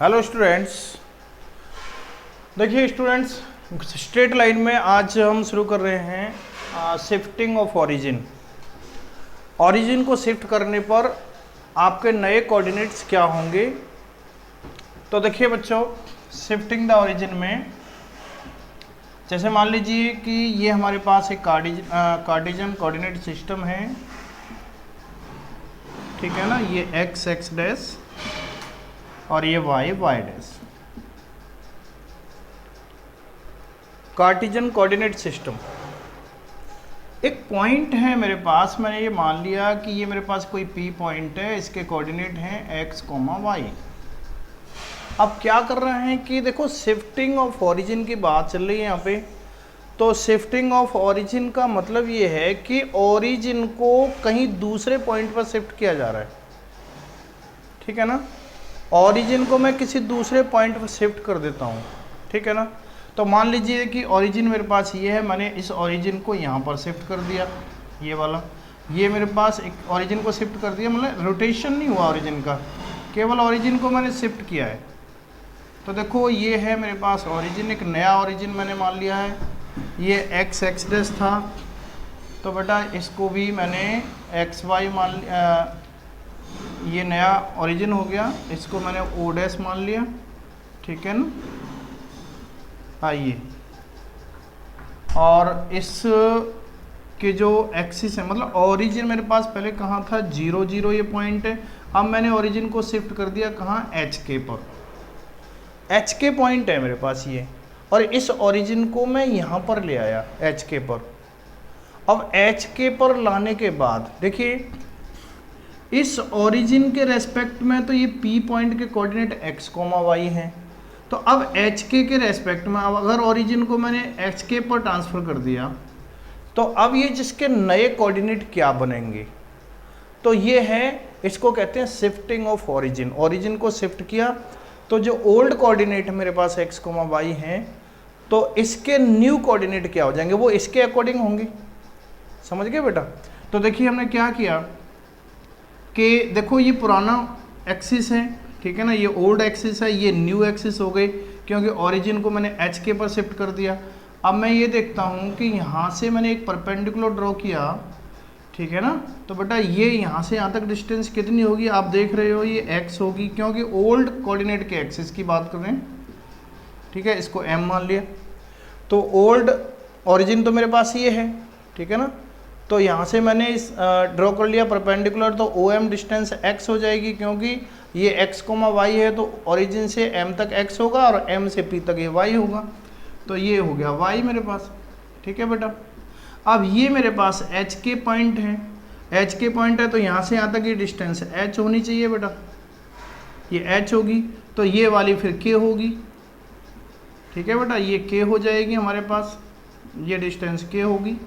Hello students. देखिए students, straight line में आज हम शुरू कर रहे हैं शिफ्टिंग ऑफ ओरिजिन। ओरिजिन को शिफ्ट करने पर आपके नए कोऑर्डिनेट्स क्या होंगे। तो देखिए बच्चों, शिफ्टिंग द ओरिजिन में जैसे मान लीजिए कि ये हमारे पास एक कार्टेशियन कोऑर्डिनेट सिस्टम है, ठीक है ना। ये एक्स एक्स डैश और ये Y Y dash, Cartesian coordinate system. एक पॉइंट है मेरे पास, मैंने ये मान लिया कि ये मेरे पास कोई पी पॉइंट है, इसके कोऑर्डिनेट हैं एक्स कोमा वाई। अब क्या कर रहे हैं कि देखो शिफ्टिंग ऑफ ओरिजिन की बात चल रही है यहाँ पे। तो शिफ्टिंग ऑफ ओरिजिन का मतलब ये है कि ओरिजिन को कहीं दूसरे पॉइंट पर शिफ्ट किया जा रहा है, ठीक है ना। ओरिजिन को मैं किसी दूसरे पॉइंट पर शिफ्ट कर देता हूँ, ठीक है ना। तो मान लीजिए कि ओरिजिन मेरे पास ये है, मैंने इस ओरिजिन को यहाँ पर शिफ्ट कर दिया, ये वाला। ये मेरे पास एक ओरिजिन को शिफ्ट कर दिया, मतलब रोटेशन नहीं हुआ ओरिजिन का, केवल ओरिजिन को मैंने शिफ्ट किया है। तो देखो ये है मेरे पास ओरिजिन, एक नया ओरिजिन मैंने मान लिया है। ये एक्स एक्स डैश था, तो बेटा इसको भी मैंने एक्स वाई मान लिया। ये नया ओरिजिन हो गया, इसको मैंने ओ डैश मान लिया, ठीक है ना। आइए, और इस के जो एक्सिस है, मतलब ओरिजिन मेरे पास पहले कहाँ था, 0 0 ये पॉइंट है। अब मैंने ओरिजिन को शिफ्ट कर दिया कहाँ, एच के पर। एच के पॉइंट है मेरे पास ये, और इस ओरिजिन को मैं यहाँ पर ले आया एच के पर। अब एच के पर लाने के बाद देखिए, इस ओरिजिन के रेस्पेक्ट में तो ये पी पॉइंट के कोऑर्डिनेट एक्स कोमा वाई हैं। तो अब एच के रेस्पेक्ट में, अब अगर ओरिजिन को मैंने एच के पर ट्रांसफ़र कर दिया, तो अब ये जिसके नए कोऑर्डिनेट क्या बनेंगे, तो ये है, इसको कहते हैं शिफ्टिंग ऑफ ओरिजिन। ओरिजिन को शिफ्ट किया तो जो ओल्ड कोऑर्डिनेट मेरे पास एक्स कोमा वाई हैं, तो इसके न्यू कोऑर्डिनेट क्या हो जाएंगे, वो इसके अकॉर्डिंग होंगे। समझ गए बेटा। तो देखिए हमने क्या किया कि देखो ये पुराना एक्सिस है, ठीक है ना, ये ओल्ड एक्सिस है, ये न्यू एक्सिस हो गई, क्योंकि ओरिजिन को मैंने एच के पर शिफ्ट कर दिया। अब मैं ये देखता हूँ कि यहाँ से मैंने एक परपेंडिकुलर ड्रॉ किया, ठीक है ना। तो बेटा ये यहाँ से यहाँ तक डिस्टेंस कितनी होगी, आप देख रहे हो ये x होगी, क्योंकि ओल्ड कोऑर्डिनेट के एक्सिस की बात कर रहे हैं, ठीक है। इसको m मान लिया। तो ओल्ड ओरिजिन तो मेरे पास ये है, ठीक है ना। तो यहाँ से मैंने इस ड्रॉ कर लिया परपेंडिकुलर, तो OM डिस्टेंस x हो जाएगी, क्योंकि ये x कोमा y है, तो ओरिजिन से m तक x होगा और m से p तक ये y होगा। तो ये हो गया y मेरे पास, ठीक है बेटा। अब ये मेरे पास h के पॉइंट है, h के पॉइंट है, तो यहाँ से यहाँ तक ये डिस्टेंस h होनी चाहिए बेटा, ये h होगी। तो ये वाली फिर k होगी, ठीक है बेटा, ये k हो जाएगी हमारे पास, ये डिस्टेंस k होगी,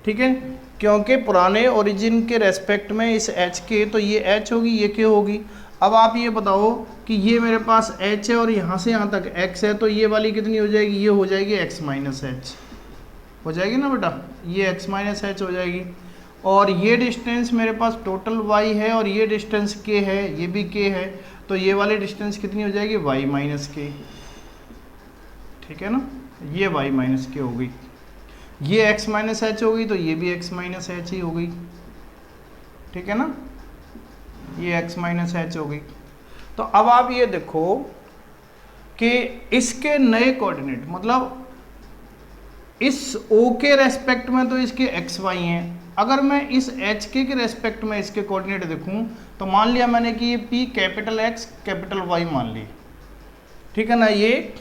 ठीक है। क्योंकि पुराने ओरिजिन के रेस्पेक्ट में इस h के, तो ये h होगी, ये k होगी। अब आप ये बताओ कि ये मेरे पास h है और यहाँ से यहाँ तक x है, तो ये वाली कितनी हो जाएगी, ये हो जाएगी x माइनस h हो जाएगी ना बेटा, ये x माइनस h हो जाएगी। और ये डिस्टेंस मेरे पास टोटल y है, और ये डिस्टेंस k है, ये भी k है, तो ये वाली डिस्टेंस कितनी हो जाएगी, y माइनस k, ठीक है ना। ये y माइनस k हो गई, ये x माइनस h हो गई, तो ये भी x माइनस h ही हो गई, ठीक है ना, ये x माइनस h हो गई। तो अब आप ये देखो कि इसके नए कोऑर्डिनेट, मतलब इस O के रेस्पेक्ट में तो इसके एक्स वाई हैं। अगर मैं इस एच के रेस्पेक्ट में इसके कोऑर्डिनेट देखूं, तो मान लिया मैंने कि ये P capital X capital Y मान ली, ठीक है ना। ये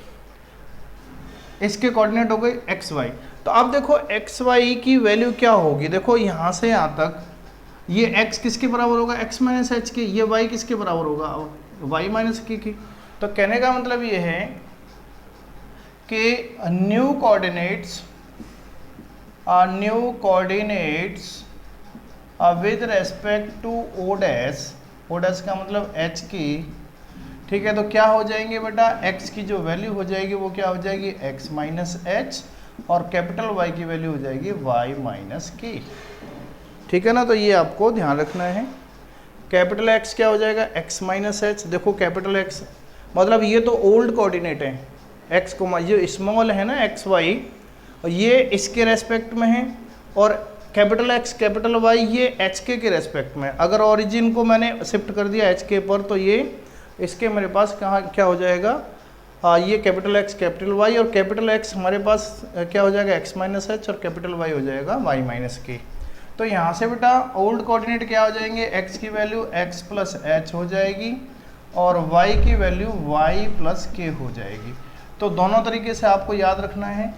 इसके कोऑर्डिनेट हो गए एक्स वाई। तो अब देखो एक्स वाई की वैल्यू क्या होगी, देखो यहाँ से यहाँ तक ये x किसके बराबर होगा, x माइनस एच के, ये y किसके बराबर होगा, y माइनस के की। तो कहने का मतलब ये है कि new coordinates with respect to O dash का मतलब h की, ठीक है। तो क्या हो जाएंगे बेटा, x की जो वैल्यू हो जाएगी वो क्या हो जाएगी, x माइनस एच, और कैपिटल Y की वैल्यू हो जाएगी y माइनस के, ठीक है ना। तो ये आपको ध्यान रखना है। कैपिटल X क्या हो जाएगा, x माइनस एच। देखो कैपिटल X मतलब ये तो ओल्ड कोऑर्डिनेट है, एक्स को जो स्मॉल है ना एक्स वाई, ये इसके रेस्पेक्ट में है, और कैपिटल एक्स कैपिटल वाई ये एच के रेस्पेक्ट में। अगर ओरिजिन को मैंने शिफ्ट कर दिया एच के पर, तो ये इसके मेरे पास कहाँ क्या हो जाएगा, ये कैपिटल एक्स कैपिटल वाई, और कैपिटल एक्स हमारे पास क्या हो जाएगा एक्स माइनस एच, और कैपिटल वाई हो जाएगा वाई माइनस के। तो यहाँ से बेटा ओल्ड कोऑर्डिनेट क्या हो जाएंगे, एक्स की वैल्यू एक्स प्लस एच हो जाएगी, और वाई की वैल्यू वाई प्लस के हो जाएगी। तो दोनों तरीके से आपको याद रखना है,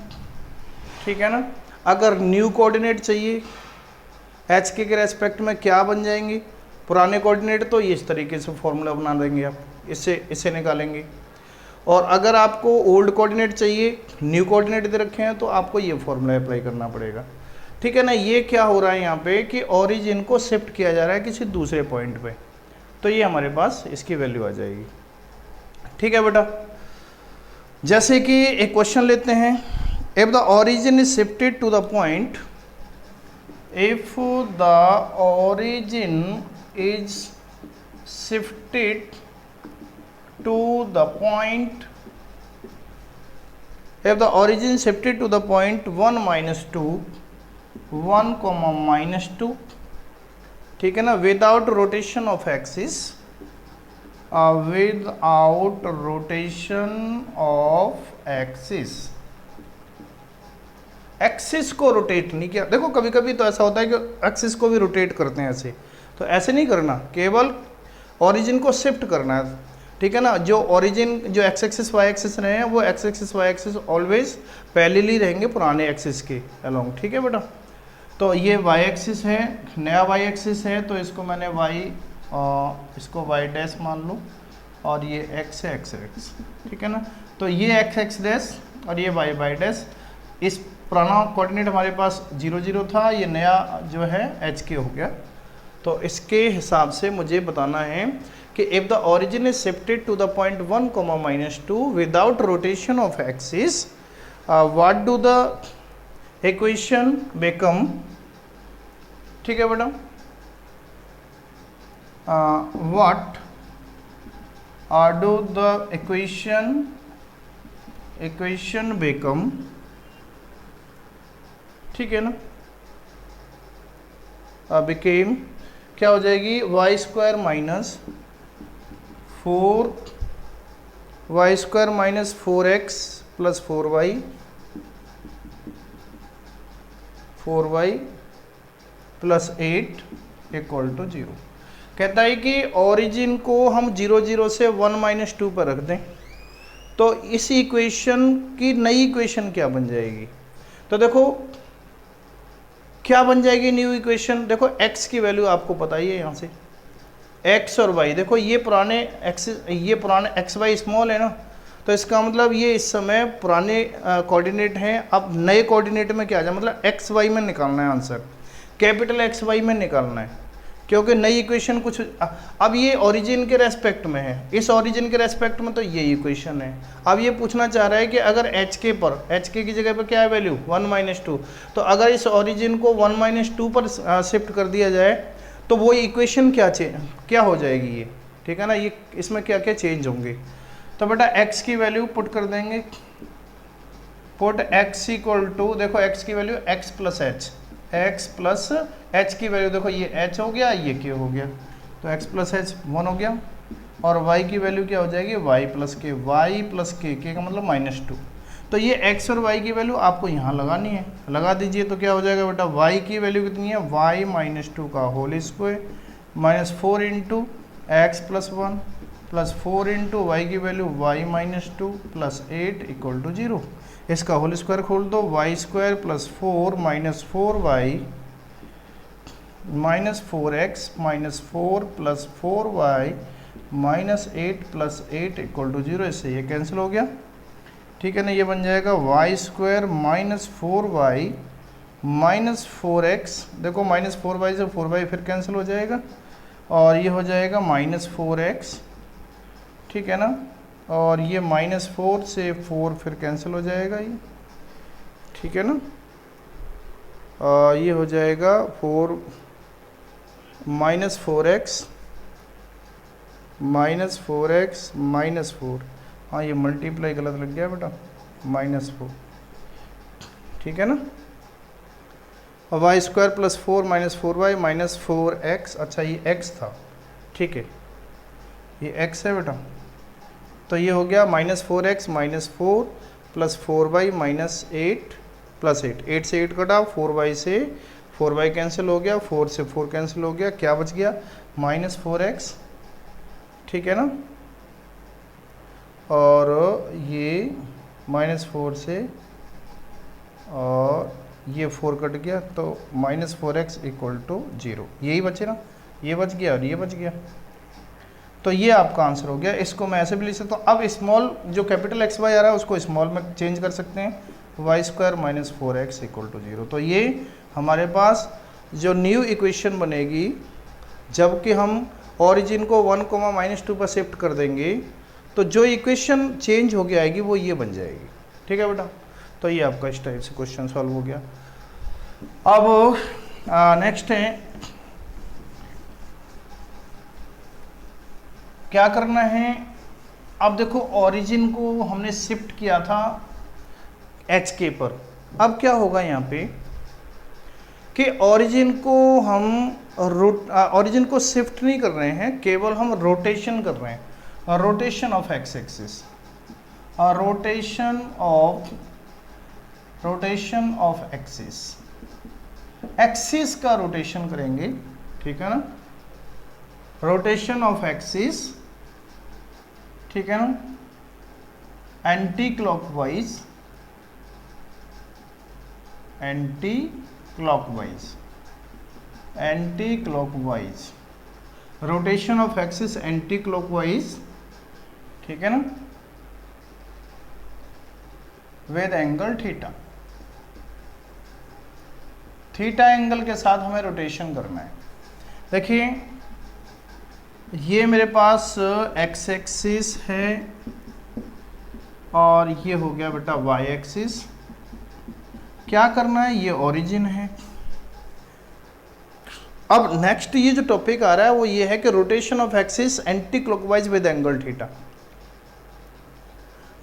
ठीक है ना। अगर न्यू कोऑर्डिनेट चाहिए एच के रेस्पेक्ट में क्या बन जाएंगे पुराने कोऑर्डिनेट, तो इस तरीके से फॉर्मूला बना देंगे आप, इससे निकालेंगे। और अगर आपको ओल्ड कोऑर्डिनेट चाहिए, न्यू कोऑर्डिनेट दे रखे हैं, तो आपको ये फॉर्मूला अप्लाई करना पड़ेगा, ठीक है ना। ये क्या हो रहा है यहाँ पे कि ओरिजिन को शिफ्ट किया जा रहा है किसी दूसरे पॉइंट पे, तो ये हमारे पास इसकी वैल्यू आ जाएगी, ठीक है बेटा। जैसे कि एक क्वेश्चन लेते हैं, if the origin is shifted to the point, if the origin is shifted to the point, if the origin shifted to the point 1 minus 2 1 comma minus 2, ठीक है ना, without rotation of axis, without rotation of axis, axis को rotate नहीं किया। देखो कभी कभी तो ऐसा होता है कि एक्सिस को भी रोटेट करते हैं ऐसे, तो ऐसे नहीं करना, केवल ओरिजिन को शिफ्ट करना है, ठीक है ना। जो ओरिजिन जो एक्स एक्सिस वाई एक्सिस रहे हैं, वो X axis Y axis always parallelly रहेंगे पुराने एक्सिस के अलोंग, ठीक है बेटा। तो ये वाई एक्सिस है, नया वाई एक्सिस है, तो इसको मैंने वाई, इसको वाई डैश मान लो, और ये एक्स है एक्स एक्स, ठीक है ना। तो ये एक्स एक्स डैश और ये वाई वाई डैश, इस पुराना कोऑर्डिनेट हमारे पास 0 0 था, ये नया जो है एच के हो गया। तो इसके हिसाब से मुझे बताना है कि if the origin is shifted to the point 1 comma minus 2 without rotation of axis, what do the equation become, ठीक है बेटा, what do the equation become, ठीक है ना, became क्या हो जाएगी, Y square minus 4 square minus 4x plus 4y plus 8 equal to 0। कहता है कि ओरिजिन को हम 0 0 से 1 माइनस 2 पर रख दें, तो इस इक्वेशन की नई इक्वेशन क्या बन जाएगी। तो देखो क्या बन जाएगी न्यू इक्वेशन, देखो x की वैल्यू आपको पता ही है, यहाँ से x और y, देखो ये पुराने एक्स वाई स्मॉल है ना, तो इसका मतलब ये इस समय पुराने कोऑर्डिनेट हैं। अब नए कोऑर्डिनेट में क्या आ जाए, मतलब एक्स वाई में निकालना है आंसर, कैपिटल एक्स वाई में निकालना है, क्योंकि नई इक्वेशन कुछ अब ये ओरिजिन के रेस्पेक्ट में है, इस ओरिजिन के रेस्पेक्ट में तो ये इक्वेशन है। अब ये पूछना चाह रहा है कि अगर एच के पर, एच के की जगह पर क्या है वैल्यू 1 माइनस 2, तो अगर इस ओरिजिन को 1 माइनस 2 पर शिफ्ट कर दिया जाए, तो वो इक्वेशन क्या हो जाएगी ये, ठीक है ना। ये इसमें क्या क्या चेंज होंगे, तो बेटा x की वैल्यू पुट कर देंगे, पुट x इक्वल टू, देखो x की value x plus H, x plus h की वैल्यू देखो ये h हो गया, ये k हो गया, तो x प्लस एच 1 हो गया, और y की वैल्यू क्या हो जाएगी y प्लस k, k का मतलब माइनस 2। तो ये x और y की वैल्यू आपको यहाँ लगानी है, लगा दीजिए, तो क्या हो जाएगा बेटा, y की वैल्यू कितनी है, y माइनस 2 का whole square minus 4 into X plus 1 plus 4 into Y की value y minus 2 plus 8 equal to 0। इसका होल स्क्वायर खोल दो, Y square plus 4 minus 4y minus 4x minus 4 plus 4y minus 8 plus 8 equal to 0। इससे ये cancel हो गया, ठीक है ना। ये बन जाएगा Y square minus 4y minus 4x, देखो माइनस 4y से 4y फिर कैंसिल हो जाएगा, और ये हो जाएगा माइनस 4x, ठीक है ना, और ये माइनस 4 से 4 फिर कैंसिल हो जाएगा ये, ठीक है ना। ये हो जाएगा 4 माइनस 4x -4x -4, हाँ ये मल्टीप्लाई गलत लग गया बेटा, -4, ठीक है ना। और y² + 4 -4y -4x, अच्छा ये x था, ठीक है, ये x है बेटा, तो ये हो गया -4x -4 + 4y -8 + 8, 8 से 8 कटा, 4y से 4y कैंसिल हो गया, 4 से 4 कैंसिल हो गया, क्या बच गया -4x, ठीक है ना। और ये -4 से और ये 4 कट गया, तो -4x = 0, यही बचे ना, ये बच गया और ये बच गया, तो ये आपका आंसर हो गया। इसको मैं ऐसे भी लिख सकता हूँ। अब स्मॉल जो कैपिटल XY आ रहा है उसको स्मॉल में चेंज कर सकते हैं, y² - 4x = 0। तो ये हमारे पास जो न्यू इक्वेशन बनेगी, जबकि हम ओरिजिन को 1, -2 पर शिफ्ट कर देंगे, तो जो इक्वेशन चेंज हो गया आएगी वो ये बन जाएगी, ठीक है बेटा। तो ये आपका इस टाइप से क्वेश्चन सॉल्व हो गया। अब नेक्स्ट है, क्या करना है। अब देखो ओरिजिन को हमने शिफ्ट किया था HK पर, अब क्या होगा यहाँ पे कि ओरिजिन को हम ओरिजिन को शिफ्ट नहीं कर रहे हैं, केवल हम रोटेशन कर रहे हैं, rotation of x axis, rotation of axis का रोटेशन करेंगे, ठीक है ना, रोटेशन ऑफ एक्सिस, ठीक है ना, anti clockwise rotation of axis anti clockwise, ठीक है ना, विद एंगल थीटा एंगल के साथ हमें रोटेशन करना है। देखिए ये मेरे पास x एक्सिस है और ये हो गया बेटा y एक्सिस। क्या करना है, ये ओरिजिन है। अब नेक्स्ट ये जो टॉपिक आ रहा है वो ये है कि rotation of axis anti clockwise with angle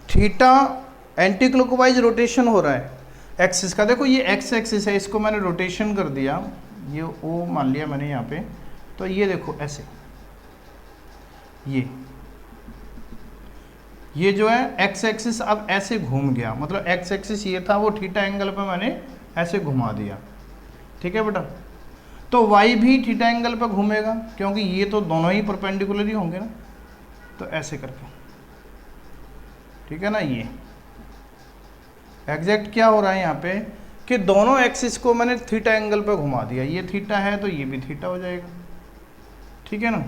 theta anti clockwise rotation हो रहा है एक्सिस का। देखो ये x एक्सिस है, इसको मैंने रोटेशन कर दिया, ये O मान लिया मैंने यहाँ पे, तो ये देखो ऐसे, ये जो है x एक्सिस अब ऐसे घूम गया, मतलब x एक्सिस ये था, वो थीटा एंगल पे मैंने ऐसे घुमा दिया, ठीक है बेटा। तो y भी थीटा एंगल पे घूमेगा, क्योंकि ये तो दोनों ही परपेंडिकुलर ही होंगे ना, तो ऐसे करके, ठीक है ना। ये एग्जैक्ट क्या हो रहा है यहाँ पे कि दोनों एक्सिस को मैंने थीटा एंगल पे घुमा दिया, ये थीटा है तो ये भी थीटा हो जाएगा, ठीक है ना।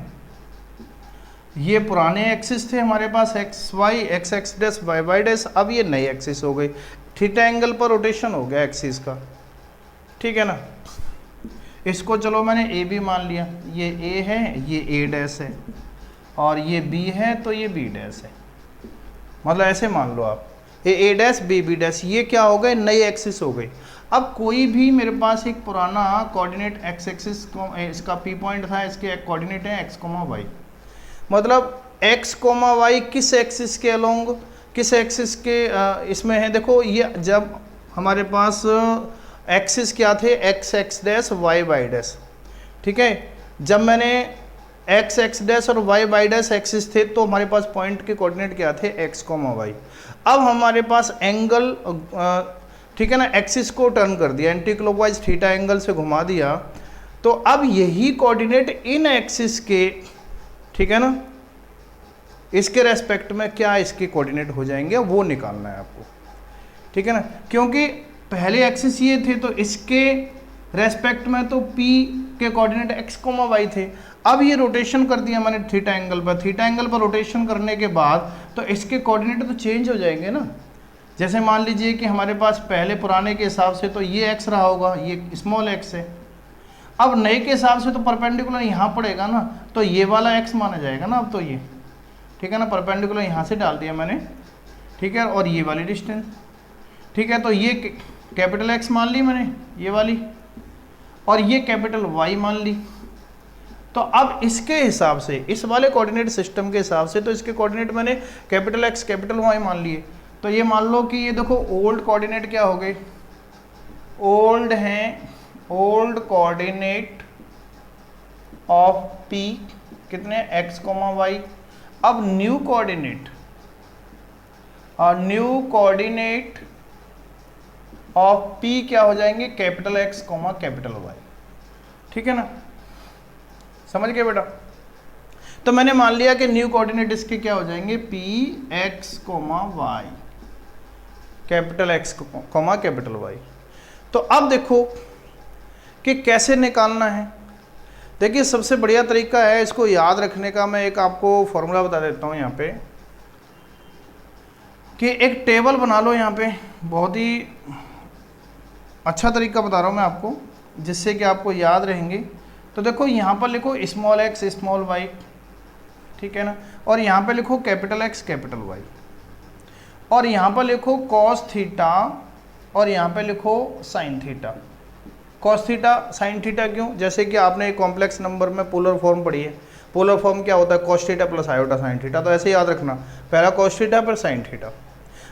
ये पुराने एक्सिस थे हमारे पास XY, XX', YY', अब ये नए एक्सिस हो गए, थीटा एंगल पर रोटेशन हो गया एक्सिस का, ठीक है ना। इसको चलो मैंने AB मान लिया, ये A है, ये A' है, और ये B है तो ये B' है, मतलब ऐसे मान लो आप A' B ये क्या हो गए, नए एक्सिस हो गए। अब कोई भी मेरे पास एक पुराना कोऑर्डिनेट x एक्सिस को, इसका P पॉइंट था, इसके कोऑर्डिनेट है x, y, मतलब x, y किस एक्सिस के अलोंग, किस एक्सिस के इसमें है। देखो ये जब हमारे पास एक्सिस क्या थे, x y, ठीक है। जब मैंने x और y एक्सिस थे तो हमारे पास पॉइंट के कोऑर्डिनेट क्या थे, x, y। अब हमारे पास एंगल, ठीक है ना, एक्सिस को टर्न कर दिया, एंटी क्लॉकवाइज थीटा एंगल से घुमा दिया, तो अब यही कोऑर्डिनेट इन एक्सिस के, ठीक है ना, इसके रेस्पेक्ट में क्या इसके कोऑर्डिनेट हो जाएंगे वो निकालना है आपको, ठीक है ना। क्योंकि पहले एक्सिस ये थे तो इसके रेस्पेक्ट में तो P के कोऑर्डिनेट x, y थे। अब ये रोटेशन कर दिया मैंने थीटा एंगल पर, थीटा एंगल पर रोटेशन करने के बाद तो इसके कोऑर्डिनेट तो चेंज हो जाएंगे ना। जैसे मान लीजिए कि हमारे पास पहले पुराने के हिसाब से तो ये x रहा होगा, ये स्मॉल x है, अब नए के हिसाब से तो परपेंडिकुलर यहाँ पड़ेगा ना, तो ये वाला x माना जाएगा ना अब तो ये, ठीक है ना, परपेंडिकुलर यहाँ से डाल दिया मैंने, ठीक है, और ये वाली डिस्टेंस, ठीक है। तो ये कैपिटल X मान ली मैंने, ये वाली, और ये कैपिटल Y मान ली, तो अब इसके हिसाब से, इस वाले कोऑर्डिनेट सिस्टम के हिसाब से, तो इसके कोऑर्डिनेट मैंने कैपिटल एक्स कैपिटल वाई मान लिए। तो ये मान लो कि ये देखो ओल्ड कोऑर्डिनेट क्या हो गए, ओल्ड हैं, ओल्ड कोऑर्डिनेट ऑफ पी कितने एक्स कोमा वाई। अब new coordinate, new coordinate of P क्या हो जाएंगे, capital X comma capital Y. ठीक है ना, समझ गए बेटा। तो मैंने मान लिया कि न्यू कोऑर्डिनेट इसके क्या हो जाएंगे, P X comma Y, capital X comma capital Y. तो अब देखो कि कैसे निकालना है। देखिए सबसे बढ़िया तरीका है इसको याद रखने का, मैं एक आपको फॉर्मूला बता देता हूँ यहाँ पे, कि एक टेबल बना लो यहाँ पे, बहुत ही अच्छा तरीका बता रहा हूँ मैं आपको, जिससे कि आपको याद रहेंगे। तो देखो यहाँ पर लिखो स्मॉल एक्स स्मॉल वाई, ठीक है ना, और यहाँ पे लिखो कैपिटल एक्स कैपिटल वाई, और यहाँ पर लिखो कॉस थीटा, और यहाँ पे लिखो sine theta. Cos theta sine theta क्यों, जैसे कि आपने एक कॉम्प्लेक्स नंबर में पोलर फॉर्म पढ़ी है, पोलर फॉर्म क्या होता है, cos theta plus iota sine theta. तो ऐसे याद रखना, पहला कॉस थीटा फिर साइन थीटा।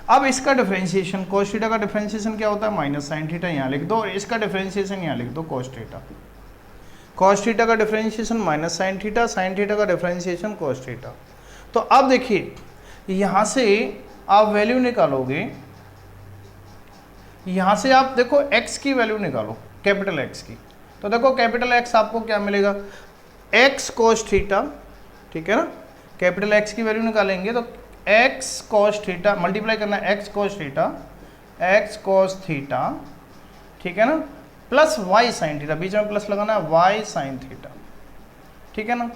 अब इसका डिफरेंशिएशन, कॉस थीटा का डिफरेंशिएशन क्या होता है, माइनस साइन थीटा, यहाँ लिख दो, और इसका डिफरेंशिएशन यहाँ लिख दो कॉस थीटा। कॉस थीटा का differentiation minus sine theta, sine theta का डिफरेंशिएशन कॉस थीटा। तो अब देखिए यहाँ से आप वैल्यू निकालोगे, यहाँ से आप देखो x की वैल्यू निकालो, कैपिटल X की। तो देखो कैपिटल X आपको क्या मिलेगा, x cos थीटा, ठीक है ना, कैपिटल X की वैल्यू निकालेंगे तो x cos थीटा मल्टीप्लाई करना है x cos theta, x cos theta, ठीक है ना, प्लस y sin थीटा, बीच में प्लस लगाना है, y sin थीटा, ठीक है ना।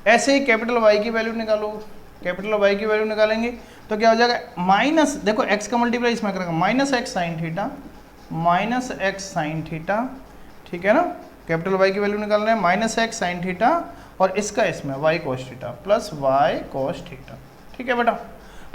ऐसे ही कैपिटल Y की वैल्यू निकालो, कैपिटल Y की वैल्यू निकालेंगे तो क्या हो जाएगा, माइनस, देखो x का मल्टीप्लाई इसमें करेंगे, minus X sine theta, minus X sine theta, ठीक है ना। कैपिटल Y की वैल्यू निकालना है, माइनस एक्स साइन थीटा, और इसका इसमें y cos theta plus y cos theta, ठीक है बेटा।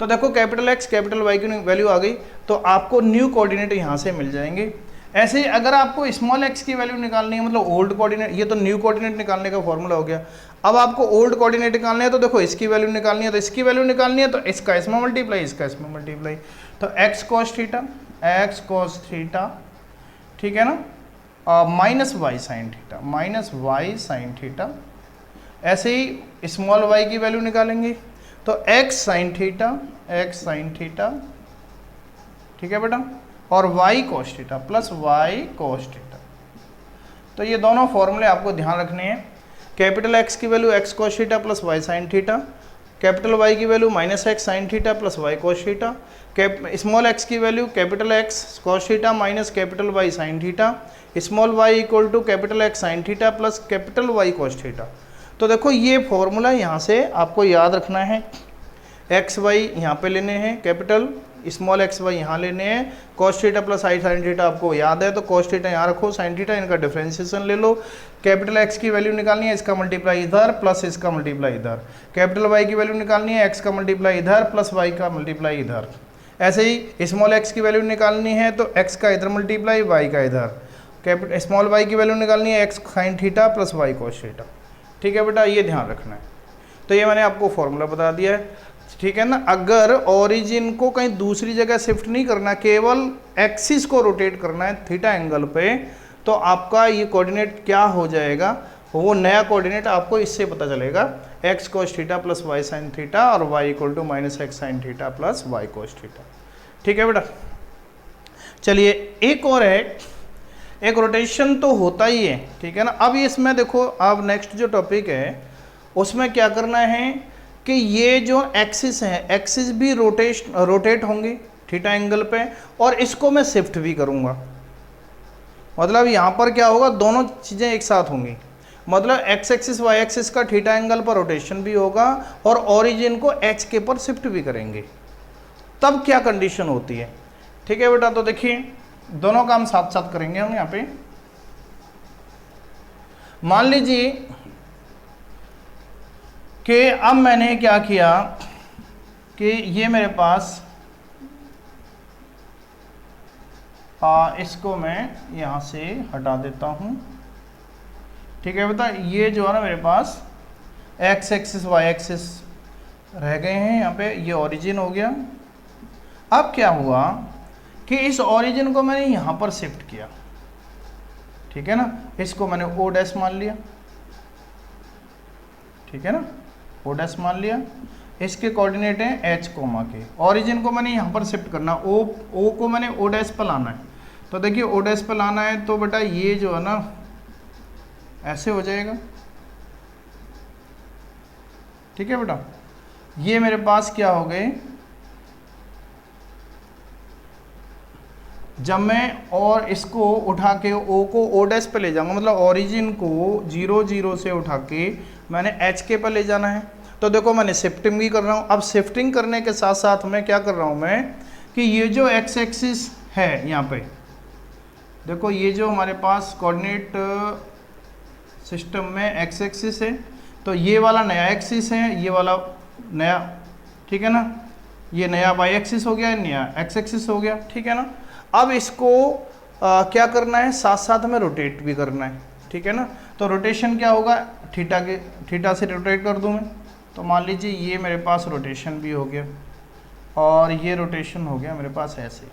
तो देखो कैपिटल X कैपिटल Y की वैल्यू आ गई, तो आपको न्यू कोऑर्डिनेट यहाँ से मिल जाएंगे। ऐसे ही अगर आपको स्मॉल x की वैल्यू निकालनी है, मतलब ओल्ड कोऑर्डिनेट, ये तो न्यू कोऑर्डिनेट निकालने का फॉर्मूला हो गया। अब आपको ओल्ड कोऑर्डिनेट निकालने है, तो देखो इसकी वैल्यू निकालनी है, तो इसकी वैल्यू निकालनी है तो इसका इसमें मल्टीप्लाई, इसका इसमें मल्टीप्लाई, तो x cos theta, x cos theta, ठीक है ना, minus y sin theta, minus y sin theta. ऐसे ही स्मॉल y की वैल्यू निकालेंगे तो x sin theta, x sin theta, ठीक है बेटा, और y cos theta plus y cos theta. तो ये दोनों फॉर्मूले आपको ध्यान रखने हैं। कैपिटल X की value x cos theta plus y sin theta, capital Y की value minus X sine theta plus y cos theta, small x की value capital X cos theta minus capital Y sin theta, small y equal to capital X sin theta plus capital Y cos theta. तो देखो ये formula यहाँ से आपको याद रखना है, एक्स वाई यहाँ पे लेने हैं, कैपिटल स्मॉल एक्स वाई यहाँ लेने हैं, कॉस थीटा प्लस आई साइन थीटा आपको याद है, तो कॉस थीटा यहाँ रखो, साइन थीटा इनका डिफरेंशिएशन ले लो। कैपिटल एक्स की वैल्यू निकालनी है, इसका मल्टीप्लाई इधर प्लस इसका मल्टीप्लाई इधर। कैपिटल वाई की वैल्यू निकालनी है, एक्स का मल्टीप्लाई इधर प्लस वाई का मल्टीप्लाई इधर। ऐसे ही स्मॉल एक्स की वैल्यू निकालनी है तो एक्स का इधर मल्टीप्लाई, वाई का इधर। कैपिटल स्मॉल वाई की वैल्यू निकालनी है, X sine theta plus Y cos theta. ठीक है बेटा, ये ध्यान रखना है। तो ये मैंने आपको फॉर्मूला बता दिया है, ठीक है ना। अगर ओरिजिन को कहीं दूसरी जगह शिफ्ट नहीं करना, केवल एक्सिस को रोटेट करना है थीटा एंगल पे, तो आपका ये कोऑर्डिनेट क्या हो जाएगा, वो नया कोऑर्डिनेट आपको इससे पता चलेगा, X cos theta plus Y sine theta और Y equal to minus X sine theta plus Y cos theta. ठीक है बेटा, चलिए एक और है, एक रोटेशन तो होता ही है, ठीक है ना। अब इसमें देखो, अब नेक्स्ट जो टॉपिक है उसमें क्या करना है कि ये जो एक्सिस है, एक्सिस भी रोटेट होंगी थीटा एंगल पे, और इसको मैं शिफ्ट भी करूँगा। मतलब यहाँ पर क्या होगा, दोनों चीज़ें एक साथ होंगी, मतलब एक्स एक्सिस वाई एक्सिस का थीटा एंगल पर रोटेशन भी होगा और ओरिजिन को एच के पर शिफ्ट भी करेंगे। तब क्या कंडीशन होती है, ठीक है बेटा। तो देखिए दोनों काम साथ साथ करेंगे हम यहाँ पे। मान लीजिए कि अब मैंने क्या किया कि ये मेरे पास इसको मैं यहाँ से हटा देता हूँ, ठीक है बेटा, ये जो है ना मेरे पास एक्स एक्सिस वाई एक्सिस रह गए हैं यहाँ पे, ये ओरिजिन हो गया। अब क्या हुआ कि इस ओरिजिन को मैंने यहाँ पर शिफ्ट किया, ठीक है ना, इसको मैंने ओ डैश मान लिया, ठीक है ना, ओ डैश मान लिया। इसके कोऑर्डिनेट हैं एच कोमा के, ओरिजिन को मैंने यहाँ पर शिफ्ट करना, ओ को मैंने ओ डैश पर लाना है। तो देखिए ओ डैश पर लाना है तो बेटा ये जो है ना ऐसे हो जाएगा, ठीक है बेटा। ये मेरे पास क्या हो गए, जब मैं और इसको उठा के ओ को ओ डैश पे ले जाऊंगा, मतलब ओरिजिन को 0 0 से उठा के मैंने एच के पर ले जाना है। तो देखो मैंने शिफ्टिंग भी कर रहा हूँ। अब शिफ्टिंग करने के साथ साथ मैं क्या कर रहा हूँ मैं कि ये जो एक्स एक्सिस है यहाँ पे देखो, ये जो हमारे पास कोऑर्डिनेट सिस्टम में एक्स एक्सिस है, तो ये वाला नया एक्सिस है, ये वाला नया, ठीक है ना, ये नया वाई एक्सिस हो गया, नया एक्स एक्सिस हो गया, ठीक है ना। अब इसको क्या करना है, साथ साथ में रोटेट भी करना है, ठीक है ना। तो रोटेशन क्या होगा, थीटा से रोटेट कर दूं मैं, तो मान लीजिए ये मेरे पास रोटेशन भी हो गया और ये रोटेशन हो गया मेरे पास ऐसे,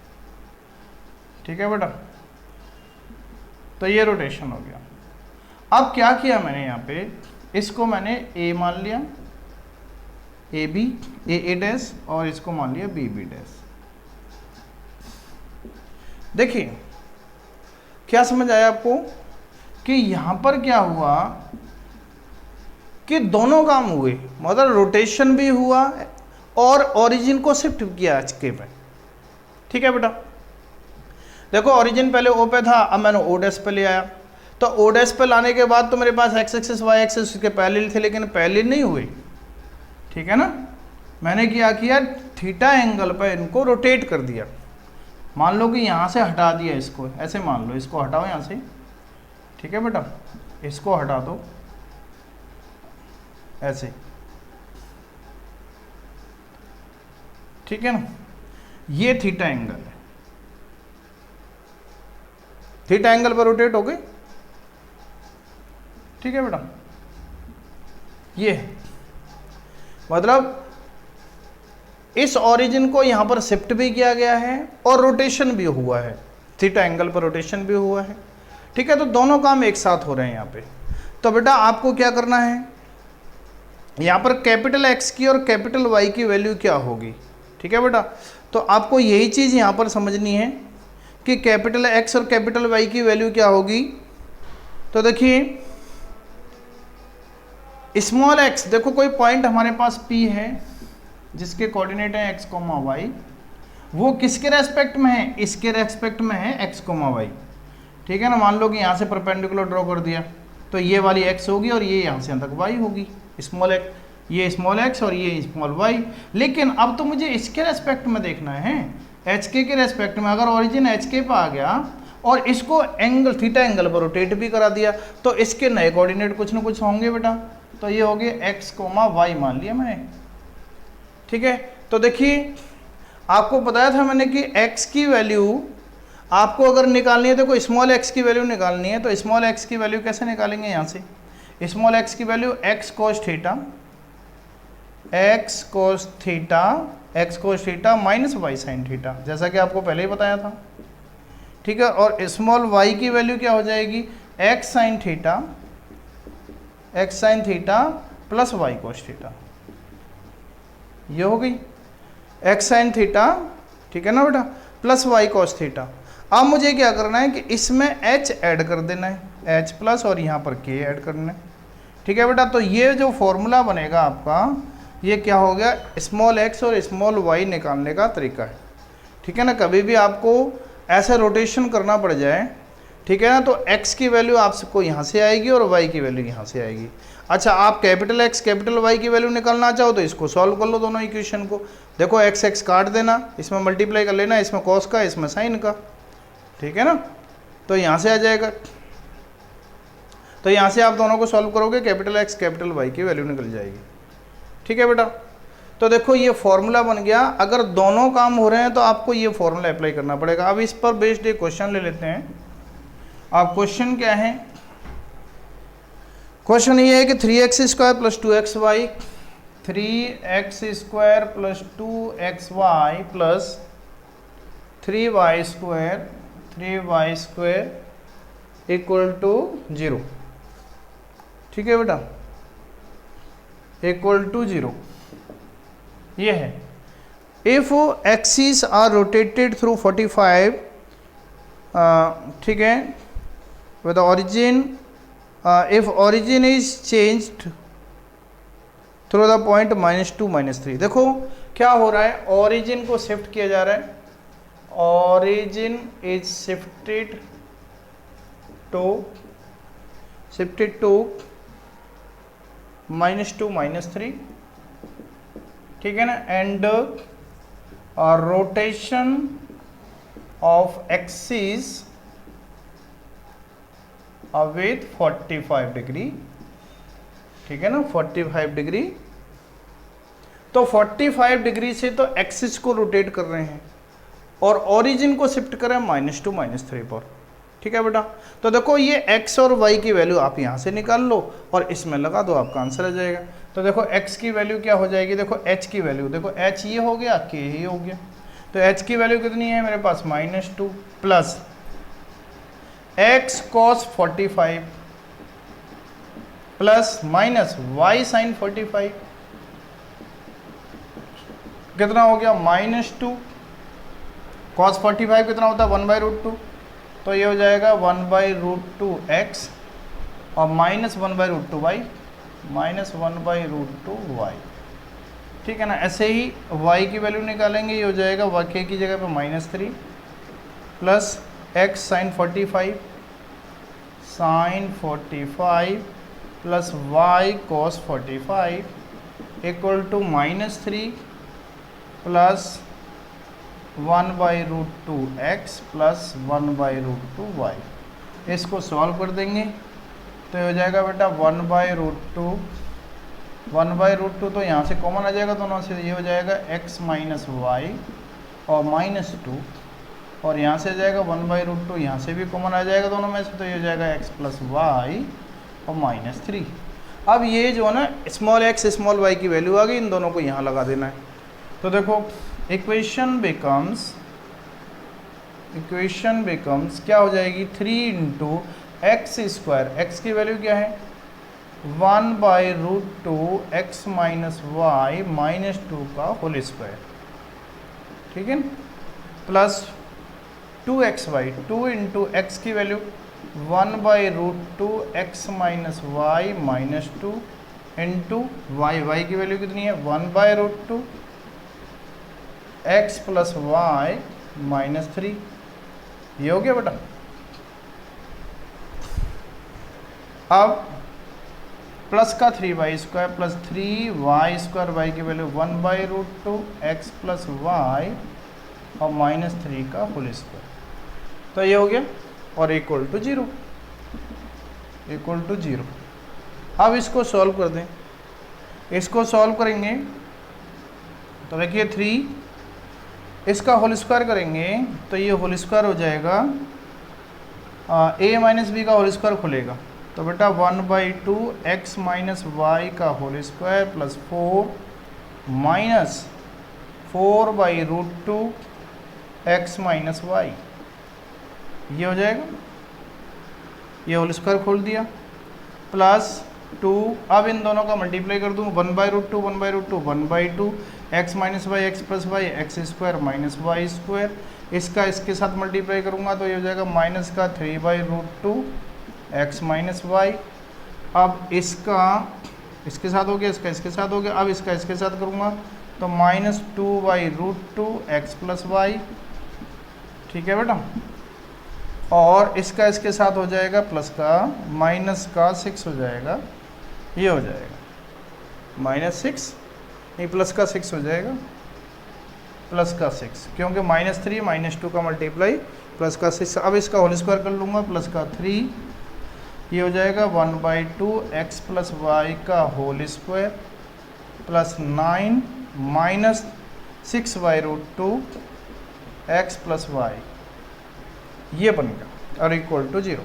ठीक है बेटा। तो ये रोटेशन हो गया। अब क्या किया मैंने यहाँ पे, इसको मैंने ए मान लिया, ए बी ए डैश, और इसको मान लिया बी बी डैश। देखिए क्या समझ आया आपको कि यहाँ पर क्या हुआ कि दोनों काम हुए, मतलब रोटेशन भी हुआ और ओरिजिन को शिफ्ट किया एच के पे, ठीक है बेटा। देखो ओरिजिन पहले ओ पे था, अब मैंने ओ डैश पे ले आया। तो ओ डैश पे लाने के बाद तो मेरे पास एक्स एक्सिस वाई एक्सिस उसके पैरेलल थे, लेकिन पैरेलल नहीं हुए, ठीक है ना। मैंने क्या किया, थीटा एंगल पर इनको रोटेट कर दिया। मान लो कि यहाँ से हटा दिया इसको, ऐसे मान लो, इसको हटाओ यहाँ से, ठीक है बेटा, इसको हटा दो ऐसे, ठीक है ना। ये थीटा एंगल है, थीटा एंगल पर रोटेट हो गई, ठीक है बेटा। ये मतलब इस ओरिजिन को यहाँ पर शिफ्ट भी किया गया है और रोटेशन भी हुआ है, थीटा एंगल पर रोटेशन भी हुआ है, ठीक है। तो दोनों काम एक साथ हो रहे हैं यहाँ पे। तो बेटा आपको क्या करना है, यहाँ पर कैपिटल एक्स की और कैपिटल वाई की वैल्यू क्या होगी, ठीक है बेटा। तो आपको यही चीज़ यहाँ पर समझनी है कि कैपिटल एक्स और कैपिटल वाई की वैल्यू क्या होगी। तो देखिए स्मॉल एक्स, देखो कोई पॉइंट हमारे पास P है जिसके कोऑर्डिनेट है x, y, वो किसके रेस्पेक्ट में है, इसके रेस्पेक्ट में है x, y, ठीक है ना। मान लो कि यहाँ से परपेंडिकुलर ड्रॉ कर दिया, तो ये वाली x होगी और ये यहाँ से यहाँ तक y होगी, स्मॉल x, ये स्मॉल x और ये स्मॉल y। लेकिन अब तो मुझे इसके रेस्पेक्ट में देखना है, एच के रेस्पेक्ट में। अगर ओरिजिन एच के पर आ गया और इसको एंगल थीटा एंगल पर रोटेट भी करा दिया, तो इसके नए कोऑर्डिनेट कुछ ना कुछ होंगे बेटा। तो ये हो गए x, y मान लिया मैंने, ठीक है। तो देखिए आपको बताया था मैंने कि x की वैल्यू आपको अगर निकालनी है, तो कोई स्मॉल x की वैल्यू निकालनी है, तो स्मॉल x की वैल्यू कैसे निकालेंगे, यहाँ से स्मॉल x की value x cos theta minus y sin theta, जैसा कि आपको पहले ही बताया था, ठीक है। और स्मॉल y की वैल्यू क्या हो जाएगी, x sin theta plus y cos theta, ये हो गई x sin थीटा, ठीक है ना बेटा, प्लस y cos थीटा। अब मुझे क्या करना है कि इसमें h ऐड कर देना है, h प्लस, और यहाँ पर k ऐड करना है, ठीक है बेटा। तो ये जो फॉर्मूला बनेगा आपका, ये क्या हो गया, स्मॉल x और स्मॉल y निकालने का तरीका है, ठीक है ना। कभी भी आपको ऐसे रोटेशन करना पड़ जाए, ठीक है ना, तो x की वैल्यू आपको यहाँ से आएगी और y की वैल्यू यहाँ से आएगी। अच्छा, आप कैपिटल x कैपिटल y की वैल्यू निकालना चाहो तो इसको सॉल्व कर लो, दोनों इक्वेशन को। देखो x x काट देना, इसमें मल्टीप्लाई कर लेना, इसमें कॉस का इसमें साइन का, ठीक है ना। तो यहाँ से आ जाएगा, तो यहाँ से आप दोनों को सॉल्व करोगे, कैपिटल x कैपिटल y की वैल्यू निकल जाएगी, ठीक है बेटा। तो देखो ये फॉर्मूला बन गया। अगर दोनों काम हो रहे हैं तो आपको ये फॉर्मूला अप्लाई करना पड़ेगा। अब इस पर बेस्ड एक क्वेश्चन ले लेते हैं। अब क्वेश्चन क्या है क्वेश्चन ये है कि 3x² plus 2xy 3x² plus 2xy plus 3y² equal to 0। ठीक है बेटा, इक्वल टू 0 ये है। If axis are rotated through 45, ठीक है, with origin, if origin is changed through the point -2 -3। देखो क्या हो रहा है, ऑरिजिन को शिफ्ट किया जा रहा है, ऑरिजिन इज शिफ्टेड टू -2 -3, ठीक है ना, and rotation of axis with 45 degree, ठीक है ना, 45 डिग्री। तो 45 डिग्री से तो एक्सिस को रोटेट कर रहे हैं और ओरिजिन को शिफ्ट करें -2 -3 पर। ठीक है बेटा, तो देखो ये x और y की वैल्यू आप यहाँ से निकाल लो और इसमें लगा दो, आपका आंसर आ जाएगा। तो देखो x की वैल्यू क्या हो जाएगी, देखो h की वैल्यू, देखो h ये हो गया, k ये हो गया, तो h की वैल्यू कितनी है मेरे पास -2 plus x cos 45 plus minus y sin 45, कितना हो गया -2 cos 45 कितना होता है 1/√2, तो ये हो जाएगा 1/√2x और -1/√2y, -1/√2y। ठीक है ना, ऐसे ही y की वैल्यू निकालेंगे, ये हो जाएगा k की जगह पे -3 plus x sin 45 plus y cos 45 equal to -3 plus 1/√2x plus 1/√2y। इसको सॉल्व कर देंगे तो हो जाएगा बेटा 1/√2 तो यहाँ से कॉमन आ जाएगा दोनों से, ये हो जाएगा x माइनस वाई और -2, और यहाँ से आ जाएगा 1/√2, यहाँ से भी कॉमन आ जाएगा दोनों में से, तो ये हो जाएगा x प्लस वाई और -3। अब ये जो है ना स्मॉल x स्मॉल y की वैल्यू आ गई, इन दोनों को यहाँ लगा देना है। तो देखो इक्वेशन बिकम्स क्या हो जाएगी 3 × x², x की वैल्यू क्या है 1/√2x माइनस वाई -2 का होल स्क्वायर, ठीक है, प्लस 2xy, 2 × x की value 1/√2x minus Y -2 into y की वैल्यू कितनी है 1/√2 x प्लस वाई -3। ये हो गया बेटा। अब प्लस का 3y² प्लस 3y² y की वैल्यू 1/√2x प्लस वाई और -3 का होल स्क्वायर, तो ये हो गया और इक्वल टू 0। अब इसको सॉल्व कर दें, इसको सॉल्व करेंगे तो देखिए 3 इसका होल स्क्वायर करेंगे तो ये होल स्क्वायर हो जाएगा a माइनस बी का होल स्क्वायर खुलेगा, तो बेटा 1/2x माइनस वाई का whole square plus 4 minus 4/√2x minus Y, ये हो जाएगा, ये होल स्क्वायर खोल दिया, प्लस 2, अब इन दोनों का मल्टीप्लाई कर दूँ 1/√2 1/2 x minus Y X plus Y x² minus Y square, इसका इसके साथ मल्टीप्लाई करूँगा तो ये हो जाएगा माइनस का 3/√2 x माइनस वाई। अब इसका इसके साथ हो गया, इसका इसके साथ हो गया, अब इसका इसके साथ करूँगा तो -2/√2 x प्लस वाई, ठीक है बेटा, और इसका इसके साथ हो जाएगा प्लस का माइनस का 6 हो जाएगा, ये हो जाएगा -6 नहीं प्लस का 6 हो जाएगा, प्लस का 6 क्योंकि -3 -2 का मल्टीप्लाई प्लस का 6। अब इसका होल स्क्वायर कर लूँगा, प्लस का 3, ये हो जाएगा 1/2x प्लस वाई का whole square plus 9 minus 6/√2 x plus Y, ये बन गया और इक्वल टू 0।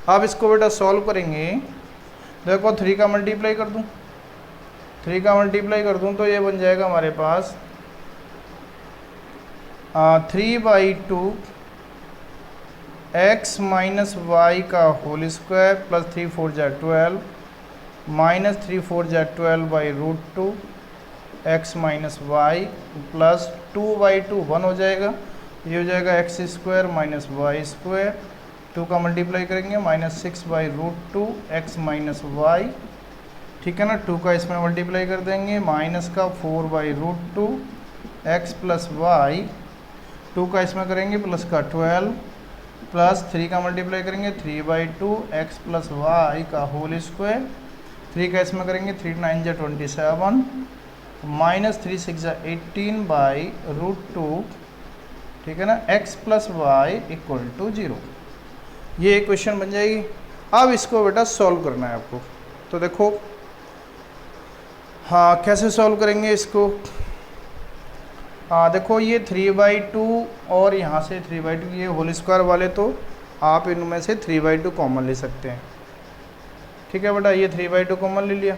अब इसको बेटा सॉल्व करेंगे, देखो 3 का मल्टीप्लाई कर दूं, 3 का मल्टीप्लाई कर दूं तो ये बन जाएगा हमारे पास 3/2 x माइनस वाई का होल स्क्वायर प्लस 3 4 जा 12 माइनस 3 4 जा 12/√2 x माइनस वाई प्लस 2/2 1 हो जाएगा, ये हो जाएगा X square minus Y square, 2 का मल्टीप्लाई करेंगे माइनस 6/√2 x माइनस वाई, ठीक है ना, 2 का इसमें मल्टीप्लाई कर देंगे माइनस का 4/√2 x प्लस वाई, 2 का इसमें करेंगे प्लस का 12 प्लस 3 का मल्टीप्लाई करेंगे 3/2 x प्लस वाई का होल स्क्वायर, 3 का इसमें करेंगे 3 9 जा 27 माइनस 3 6 जा 18/√2, ठीक है ना, x plus Y equal to 0। ये इक्वेशन बन जाएगी। अब इसको बेटा सॉल्व करना है आपको, तो देखो हाँ कैसे सॉल्व करेंगे इसको। हाँ देखो ये 3/2 और यहाँ से 3/2 ये होल स्क्वायर वाले, तो आप इनमें से 3/2 कॉमन ले सकते हैं, ठीक है बेटा, ये 3/2 कॉमन ले लिया,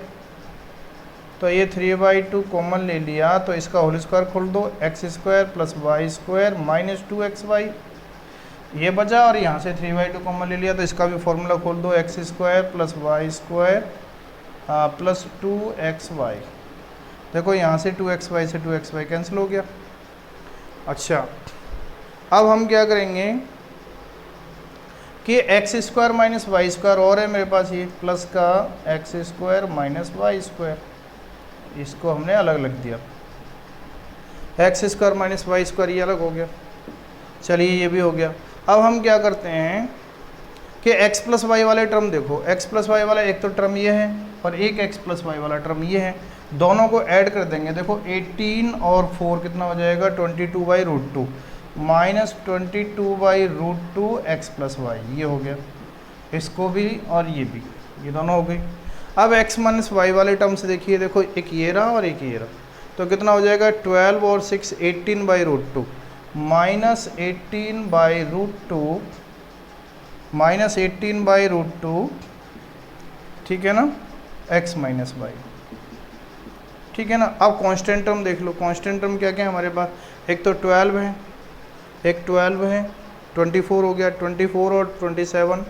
तो ये 3/2 कॉमन ले लिया तो इसका होल स्क्वायर खोल दो, X square plus Y square minus 2xy ये बचा, और यहाँ से 3/2 कॉमन ले लिया तो इसका भी फॉर्मूला खोल दो, X square plus Y square plus 2xy, देखो यहाँ से 2xy से 2xy कैंसिल हो गया। अच्छा अब हम क्या करेंगे कि X square minus Y square और है मेरे पास ये प्लस का X square minus Y square, इसको हमने अलग लिख दिया, X square minus Y square ये अलग हो गया, चलिए ये भी हो गया। अब हम क्या करते हैं कि x प्लस वाई वाले टर्म देखो, x प्लस वाई वाला एक तो टर्म ये है और एक x प्लस वाई वाला टर्म ये है, दोनों को ऐड कर देंगे, देखो 18 और 4 कितना हो जाएगा 22/√2 माइनस 22/√2 x प्लस वाई, ये हो गया, इसको भी और ये भी, ये दोनों हो गई। अब x माइनस वाई वाले टर्म से देखिए, देखो एक ये रहा और एक ये रहा, तो कितना हो जाएगा 12 और 6 18/√2 माइनस 18/√2 माइनस 18/√2, ठीक है ना, x माइनस वाई, ठीक है ना। अब कांस्टेंट टर्म देख लो, कांस्टेंट टर्म क्या क्या है हमारे पास, एक तो 12 है, एक 12 है, 24 हो गया, 24 और 27,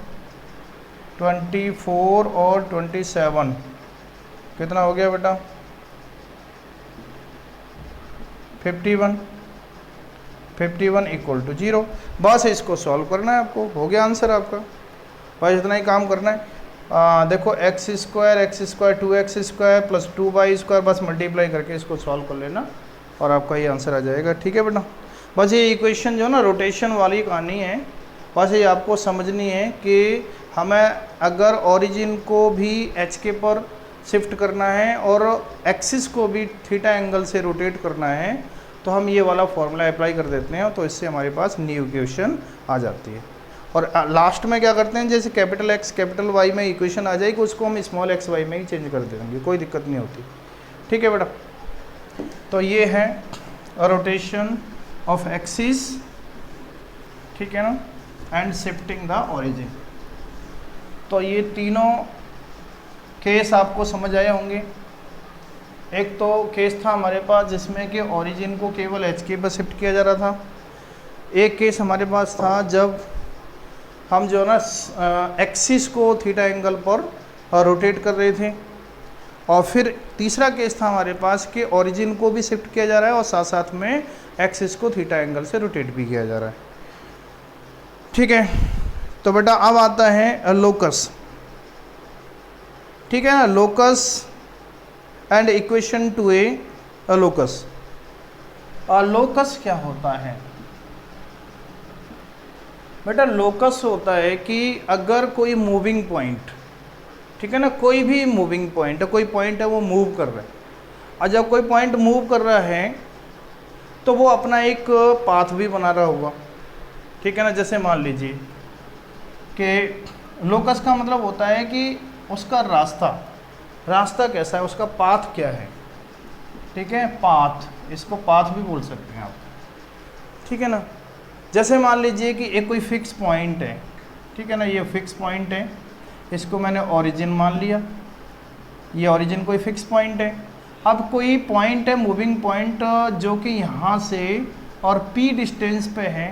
24 और 27 कितना हो गया बेटा 51 इक्वल टू 0। बस इसको सॉल्व करना है आपको, हो गया आंसर आपका, बस इतना ही काम करना है। देखो x square 2x square plus 2y square, बस मल्टीप्लाई करके इसको सॉल्व कर लेना और आपका ये आंसर आ जाएगा, ठीक है बेटा। बस ये इक्वेशन जो ना रोटेशन वाली कहानी है, बस ये आपको समझनी है कि हमें अगर ओरिजिन को भी एच के पर शिफ्ट करना है और एक्सिस को भी थीटा एंगल से रोटेट करना है, तो हम ये वाला फॉर्मूला अप्लाई कर देते हैं, तो इससे हमारे पास न्यू इक्वेशन आ जाती है। और लास्ट में क्या करते हैं, जैसे कैपिटल एक्स कैपिटल वाई में इक्वेशन आ जाएगी, उसको हम स्मॉल एक्स वाई में ही चेंज कर देंगे, कोई दिक्कत नहीं होती, ठीक है बेटा। तो ये है रोटेशन ऑफ एक्सिस, ठीक है ना, एंड शिफ्टिंग द ओरिजिन। तो ये तीनों केस आपको समझ आए होंगे। एक तो केस था हमारे पास जिसमें कि ओरिजिन को केवल एच के पर शिफ्ट किया जा रहा था, एक केस हमारे पास था जब हम जो ना एक्सिस को थीटा एंगल पर रोटेट कर रहे थे, और फिर तीसरा केस था हमारे पास कि ओरिजिन को भी शिफ्ट किया जा रहा है और साथ साथ में एक्सिस को थीटा एंगल से रोटेट भी किया जा रहा है, ठीक है। तो बेटा अब आता है लोकस, ठीक है ना, locus and equation two A locus. Locus क्या होता है बेटा, लोकस होता है कि अगर कोई मूविंग पॉइंट, ठीक है ना, कोई भी मूविंग पॉइंट है, कोई पॉइंट है वो मूव कर रहा है, और जब कोई पॉइंट मूव कर रहा है तो वो अपना एक पाथ भी बना रहा होगा, ठीक है ना। जैसे मान लीजिए कि लोकस का मतलब होता है कि उसका रास्ता कैसा है, उसका पाथ क्या है, ठीक है, पाथ, इसको पाथ भी बोल सकते हैं आप, ठीक है ना। जैसे मान लीजिए कि एक कोई फिक्स पॉइंट है, ठीक है ना, ये फिक्स पॉइंट है, इसको मैंने ओरिजिन मान लिया, ये ओरिजिन कोई फिक्स पॉइंट है। अब कोई पॉइंट है मूविंग पॉइंट जो कि यहाँ से और p डिस्टेंस पे है,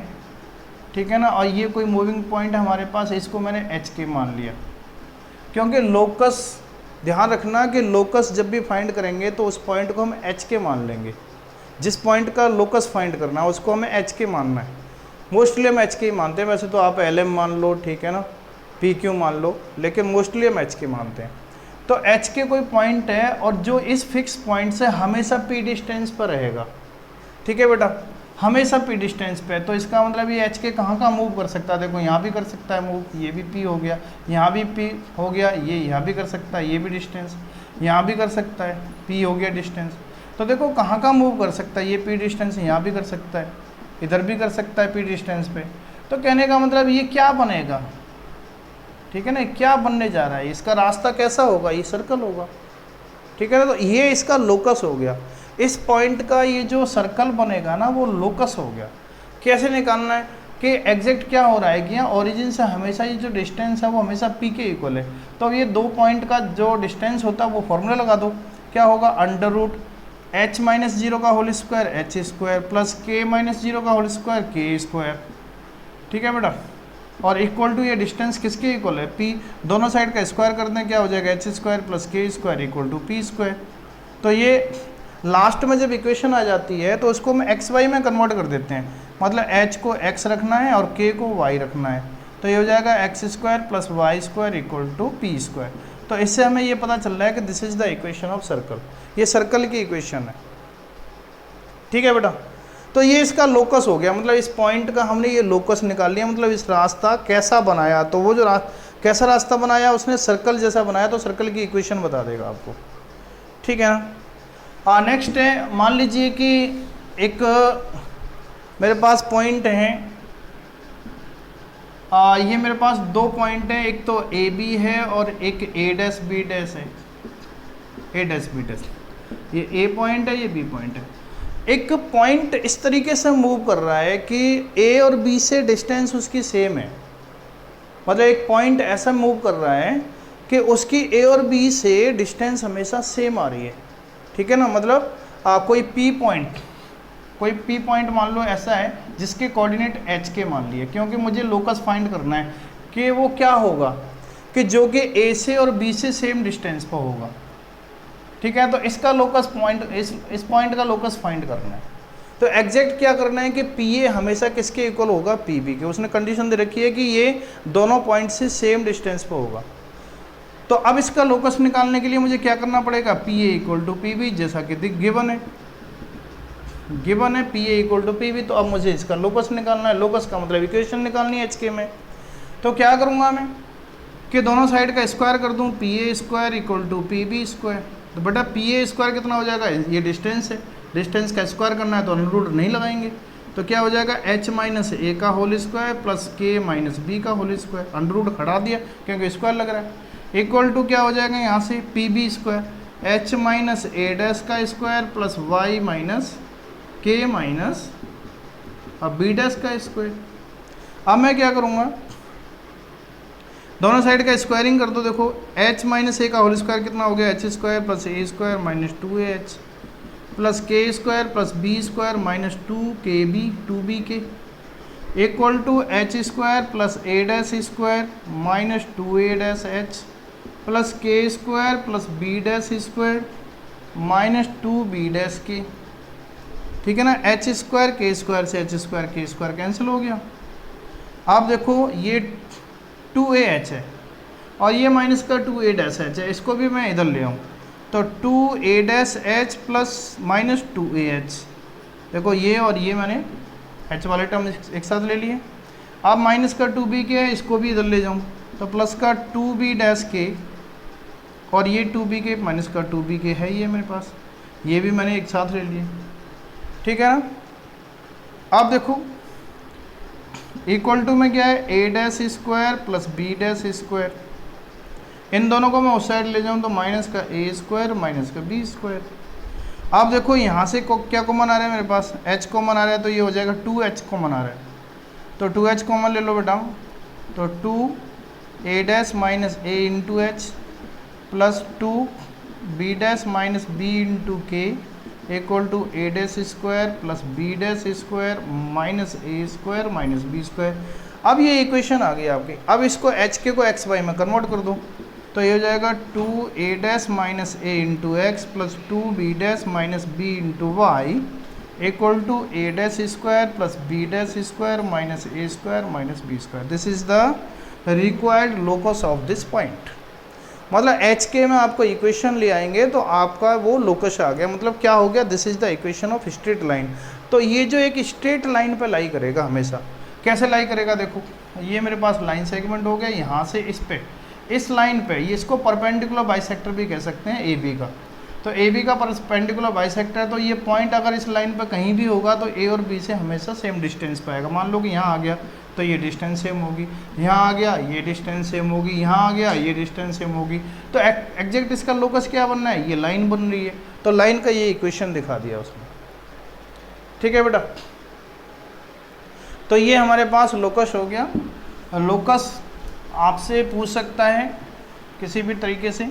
ठीक है ना, और ये कोई मूविंग पॉइंट है हमारे पास, इसको मैंने एच के मान लिया। क्योंकि लोकस, ध्यान रखना कि लोकस जब भी फाइंड करेंगे तो उस पॉइंट को हम एच के मान लेंगे। जिस पॉइंट का लोकस फाइंड करना है उसको हमें एच के मानना है। मोस्टली हम एच के ही मानते हैं, वैसे तो आप एल एम मान लो, ठीक है ना, पी क्यू मान लो, लेकिन मोस्टली हम एच के मानते हैं। तो एच के कोई पॉइंट है और जो इस फिक्स पॉइंट से हमेशा पी डिस्टेंस पर रहेगा, ठीक है बेटा, हमेशा पी डिस्टेंस पे। तो इसका मतलब ये एच के कहाँ मूव कर सकता है, देखो यहाँ भी कर सकता है मूव, ये भी पी हो गया, यहाँ भी पी हो गया, ये यहाँ भी कर सकता है, ये भी डिस्टेंस, यहाँ भी कर सकता है, पी हो गया डिस्टेंस। तो देखो कहाँ मूव कर सकता है, ये पी डिस्टेंस यहाँ भी कर सकता है, इधर भी कर सकता है पी डिस्टेंस पे। तो कहने का मतलब ये क्या बनेगा, ठीक है ना, क्या बनने जा रहा है, इसका रास्ता कैसा होगा, ये सर्कल होगा, ठीक है ना। तो ये इसका लोकस हो गया, इस पॉइंट का ये जो सर्कल बनेगा ना वो लोकस हो गया। कैसे निकालना है कि एग्जैक्ट क्या हो रहा है कि यहाँ ओरिजिन से हमेशा ये जो डिस्टेंस है वो हमेशा पी के इक्वल है। तो ये दो पॉइंट का जो डिस्टेंस होता है वो फॉर्मूला लगा दो, क्या होगा, under root h minus zero का whole square H square plus K minus zero का होल स्क्वायर के स्क्वायर, ठीक है बेटा। और इक्वल टू ये डिस्टेंस किसके इक्वल है, p, दोनों साइड का स्क्वायर कर दें, क्या हो जाएगा H square plus K square equal to P square. तो ये लास्ट में जब इक्वेशन आ जाती है तो उसको हम एक्स वाई में कन्वर्ट कर देते हैं, मतलब h को x रखना है और k को y रखना है। तो ये हो जाएगा X square plus Y square equal to P square. तो इससे हमें ये पता चल रहा है कि this is the equation of circle, ये सर्कल की इक्वेशन है, ठीक है बेटा। तो ये इसका लोकस हो गया, मतलब इस पॉइंट का हमने ये लोकस निकाल लिया, मतलब इस रास्ता कैसा बनाया, तो वो जो कैसा रास्ता बनाया उसने सर्कल जैसा बनाया, तो सर्कल की इक्वेशन बता देगा आपको, ठीक है ना। नेक्स्ट है, मान लीजिए कि एक मेरे पास पॉइंट है, ये मेरे पास दो पॉइंट हैं, एक तो ए बी है और एक ए डैश बी डैश है, ए डैश बी डैश, ये ए पॉइंट है, ये बी पॉइंट है। एक पॉइंट इस तरीके से मूव कर रहा है कि ए और बी से डिस्टेंस उसकी सेम है, मतलब एक पॉइंट ऐसा मूव कर रहा है कि उसकी ए और बी से डिस्टेंस हमेशा सेम आ रही है, ठीक है ना। मतलब कोई पी पॉइंट मान लो ऐसा है जिसके कोऑर्डिनेट एच के मान लिए, क्योंकि मुझे लोकस फाइंड करना है कि वो क्या होगा कि जो कि ए से और बी से सेम डिस्टेंस पर होगा, ठीक है। तो इसका लोकस पॉइंट, इस पॉइंट का लोकस फाइंड करना है। तो एग्जैक्ट क्या करना है कि पी ए हमेशा किसके इक्वल होगा, पी बी के। उसने कंडीशन दे रखी है कि ये दोनों पॉइंट से सेम डिस्टेंस पर होगा। तो अब इसका लोकस निकालने के लिए मुझे क्या करना पड़ेगा, P A equal to P B, जैसा कि गिवन है P A equal to P B. तो अब मुझे इसका लोकस निकालना है, लोकस का मतलब इक्वेशन निकालनी है एच के में। तो क्या करूँगा मैं कि दोनों साइड का स्क्वायर कर दूँ, P A square equal to P B square. तो बेटा पी ए स्क्वायर कितना हो जाएगा, ये डिस्टेंस है, डिस्टेंस का स्क्वायर करना है तो अंडर रूट नहीं लगाएंगे, तो क्या हो जाएगा एच माइनस ए का whole square plus K minus B का होल स्क्वायर, अंडर रूट हटा दिया क्योंकि स्क्वायर लग रहा है, इक्वल टू क्या हो जाएगा यहाँ से P B square H minus A dash का square plus Y minus K minus अब बी डैश का स्क्वायर। अब मैं क्या करूँगा, दोनों साइड का स्क्वायरिंग कर दो। देखो h माइनस ए का होल स्क्वायर कितना हो गया, H square plus A square minus 2h plus K square plus B square minus 2 K equal to H square plus A dash square minus 2a dash H plus K square plus B dash square minus 2b dash K, ठीक है ना। H square K square से H square K square cancel हो गया। आप देखो ये 2ah है और ये माइनस का 2a डैश एच है, इसको भी मैं इधर ले आऊँ तो 2a dash H plus minus 2ah। देखो ये और ये मैंने h वाले टर्म एक साथ ले लिए। अब माइनस का 2b के है, इसको भी इधर ले जाऊँ तो प्लस का 2b डैश के और ये 2b के माइनस का 2b के है ये मेरे पास, ये भी मैंने एक साथ ले लिए, ठीक है ना। अब देखो इक्वल टू में क्या है, A dash square plus B dash square, इन दोनों को मैं उस साइड ले जाऊँ तो माइनस का ए स्क्वायर माइनस का बी स्क्वायर। अब देखो यहाँ से क्या कॉमन आ रहा है मेरे पास, h कॉमन आ रहा है तो ये हो जाएगा 2h कॉमन आ रहा है, तो 2h कॉमन ले लो बेटा तो 2 a dash minus a into H plus 2 b dash minus b into K equal to a dash square plus b dash square minus a square minus b square. अब ये equation आ गई आपकी। अब इसको H के को एक्स वाई में convert कर दो, तो ये हो जाएगा 2a dash minus a into X plus 2b dash minus b into Y equal to a dash square plus b dash square minus a square minus b square. This is the required locus of this point. मतलब H के में आपको equation ले आएंगे तो आपका वो locus आ गया। मतलब क्या हो गया, this is the equation of straight line. तो ये जो एक स्ट्रेट लाइन पे लाई करेगा हमेशा। कैसे लाई करेगा, देखो ये मेरे पास लाइन सेगमेंट हो गया, यहाँ से इस पे इस लाइन पे ये इसको परपेंडिकुलर बाइसेक्टर भी कह सकते हैं ए बी का। तो ए बी का परपेंडिकुलर बाइसेक्टर है, तो ये पॉइंट अगर इस लाइन पे कहीं भी होगा तो ए और बी से हमेशा सेम डिस्टेंस पे आएगा। मान लो कि यहाँ आ गया तो ये डिस्टेंस सेम होगी, यहाँ आ गया ये डिस्टेंस सेम होगी, यहाँ आ गया ये डिस्टेंस सेम होगी। तो एग्जैक्ट इसका लोकस क्या बनना है, ये लाइन बन रही है, तो लाइन का ये इक्वेशन दिखा दिया उसमें। ठीक है बेटा, तो ये हमारे पास लोकस हो गया। लोकस आपसे पूछ सकता है किसी भी तरीके से।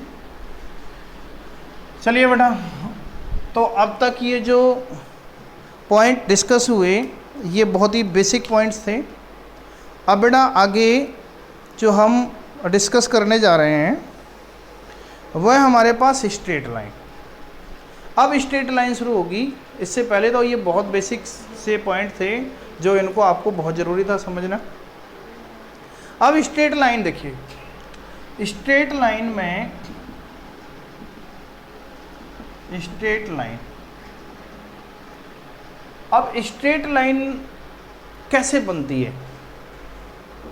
चलिए बेटा, तो अब तक ये जो पॉइंट डिस्कस हुए ये बहुत ही बेसिक पॉइंट्स थे। अब बेटा आगे जो हम डिस्कस करने जा रहे हैं वह हमारे पास स्ट्रेट लाइन। अब स्ट्रेट लाइन शुरू होगी। इससे पहले तो ये बहुत बेसिक से पॉइंट थे जो इनको आपको बहुत ज़रूरी था समझना। अब स्ट्रेट लाइन देखिए, स्ट्रेट लाइन में स्ट्रेट लाइन, अब स्ट्रेट लाइन कैसे बनती है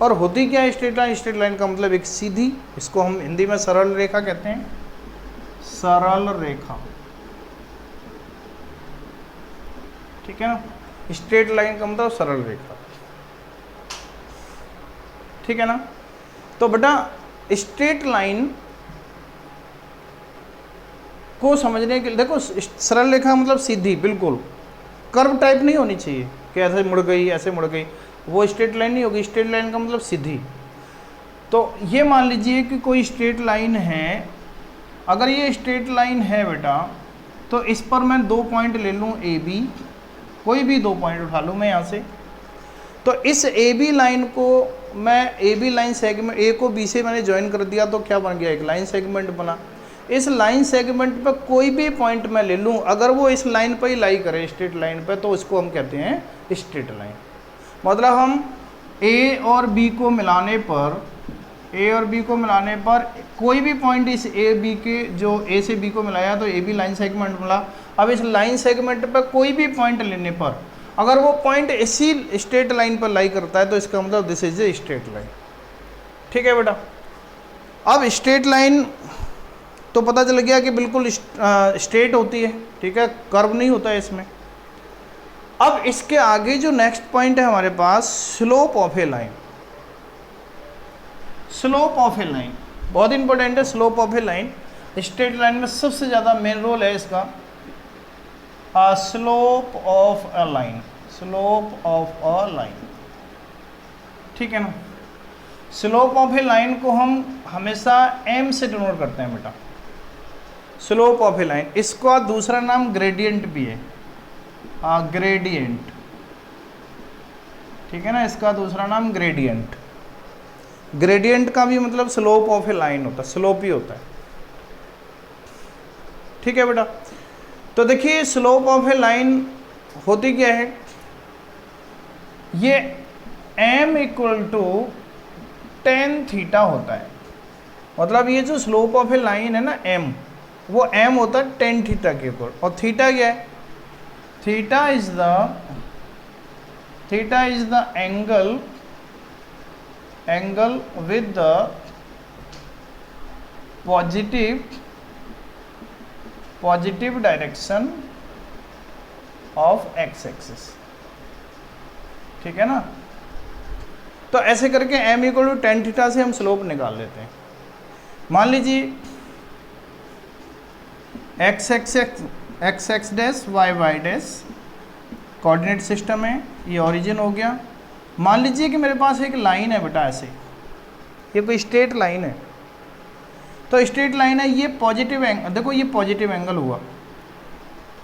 और होती क्या है स्ट्रेट लाइन? स्ट्रेट लाइन का मतलब एक सीधी, इसको हम हिंदी में सरल रेखा कहते हैं, सरल रेखा। ठीक है ना, स्ट्रेट लाइन का मतलब सरल रेखा। ठीक है ना, तो बेटा स्ट्रेट लाइन को समझने के लिए देखो, सरल रेखा मतलब सीधी, बिल्कुल कर्व टाइप नहीं होनी चाहिए कि ऐसे मुड़ गई ऐसे मुड़ गई, वो स्ट्रेट लाइन नहीं होगी। स्ट्रेट लाइन का मतलब सीधी। तो ये मान लीजिए कि कोई स्ट्रेट लाइन है, अगर ये स्ट्रेट लाइन है बेटा तो इस पर मैं 2 पॉइंट ले लूँ ए बी, कोई भी 2 पॉइंट उठा लूँ मैं यहाँ से। तो इस ए बी लाइन को मैं ए बी लाइन सेगमेंट, ए को बी से मैंने ज्वाइन कर दिया तो क्या बन गया, एक लाइन सेगमेंट बना। इस लाइन सेगमेंट पर कोई भी पॉइंट मैं ले लूँ, अगर वो इस लाइन पर ही लाई करे स्ट्रेट लाइन पर, तो उसको हम कहते हैं स्ट्रेट लाइन। मतलब हम ए और बी को मिलाने पर, ए और बी को मिलाने पर कोई भी पॉइंट इस ए बी के, जो ए से बी को मिलाया तो ए बी लाइन सेगमेंट मिला। अब इस लाइन सेगमेंट पर कोई भी पॉइंट लेने पर अगर वो पॉइंट इसी स्ट्रेट लाइन पर लाई करता है तो इसका मतलब this is a straight line. ठीक है बेटा, अब स्ट्रेट लाइन तो पता चल गया कि बिल्कुल स्ट्रेट होती है। ठीक है, कर्व नहीं होता है इसमें। अब इसके आगे जो नेक्स्ट पॉइंट है हमारे पास, slope of a line. Slope of a line बहुत इंपॉर्टेंट है। Slope of a line straight line में सबसे ज़्यादा मेन रोल है इसका। Slope of a line, slope of a line. ठीक है ना, स्लोप ऑफ ए लाइन को हम हमेशा एम से डिनोट करते हैं बेटा, स्लोप ऑफ ए लाइन। इसका दूसरा नाम ग्रेडियंट भी है, ग्रेडियंट। ठीक है ना, इसका दूसरा नाम ग्रेडियंट। ग्रेडियंट का भी मतलब स्लोप ऑफ ए लाइन होता है, स्लोप ही होता है। ठीक है बेटा, तो देखिए स्लोप ऑफ ए लाइन होती क्या है, ये m equal to tan theta होता है। मतलब ये जो स्लोप ऑफ ए लाइन है ना m, वो m होता है tan थीटा के ऊपर। और थीटा क्या है, theta is the angle with the positive direction of X axis. ठीक है ना, तो ऐसे करके m equal to tan theta से हम स्लोप निकाल लेते हैं। मान लीजिए X X dash Y dash coordinate system है, ये ओरिजिन हो गया। मान लीजिए कि मेरे पास एक लाइन है बेटा ऐसे, ये कोई स्ट्रेट लाइन है, तो स्ट्रेट लाइन है, ये पॉजिटिव एंगल, देखो ये पॉजिटिव एंगल हुआ।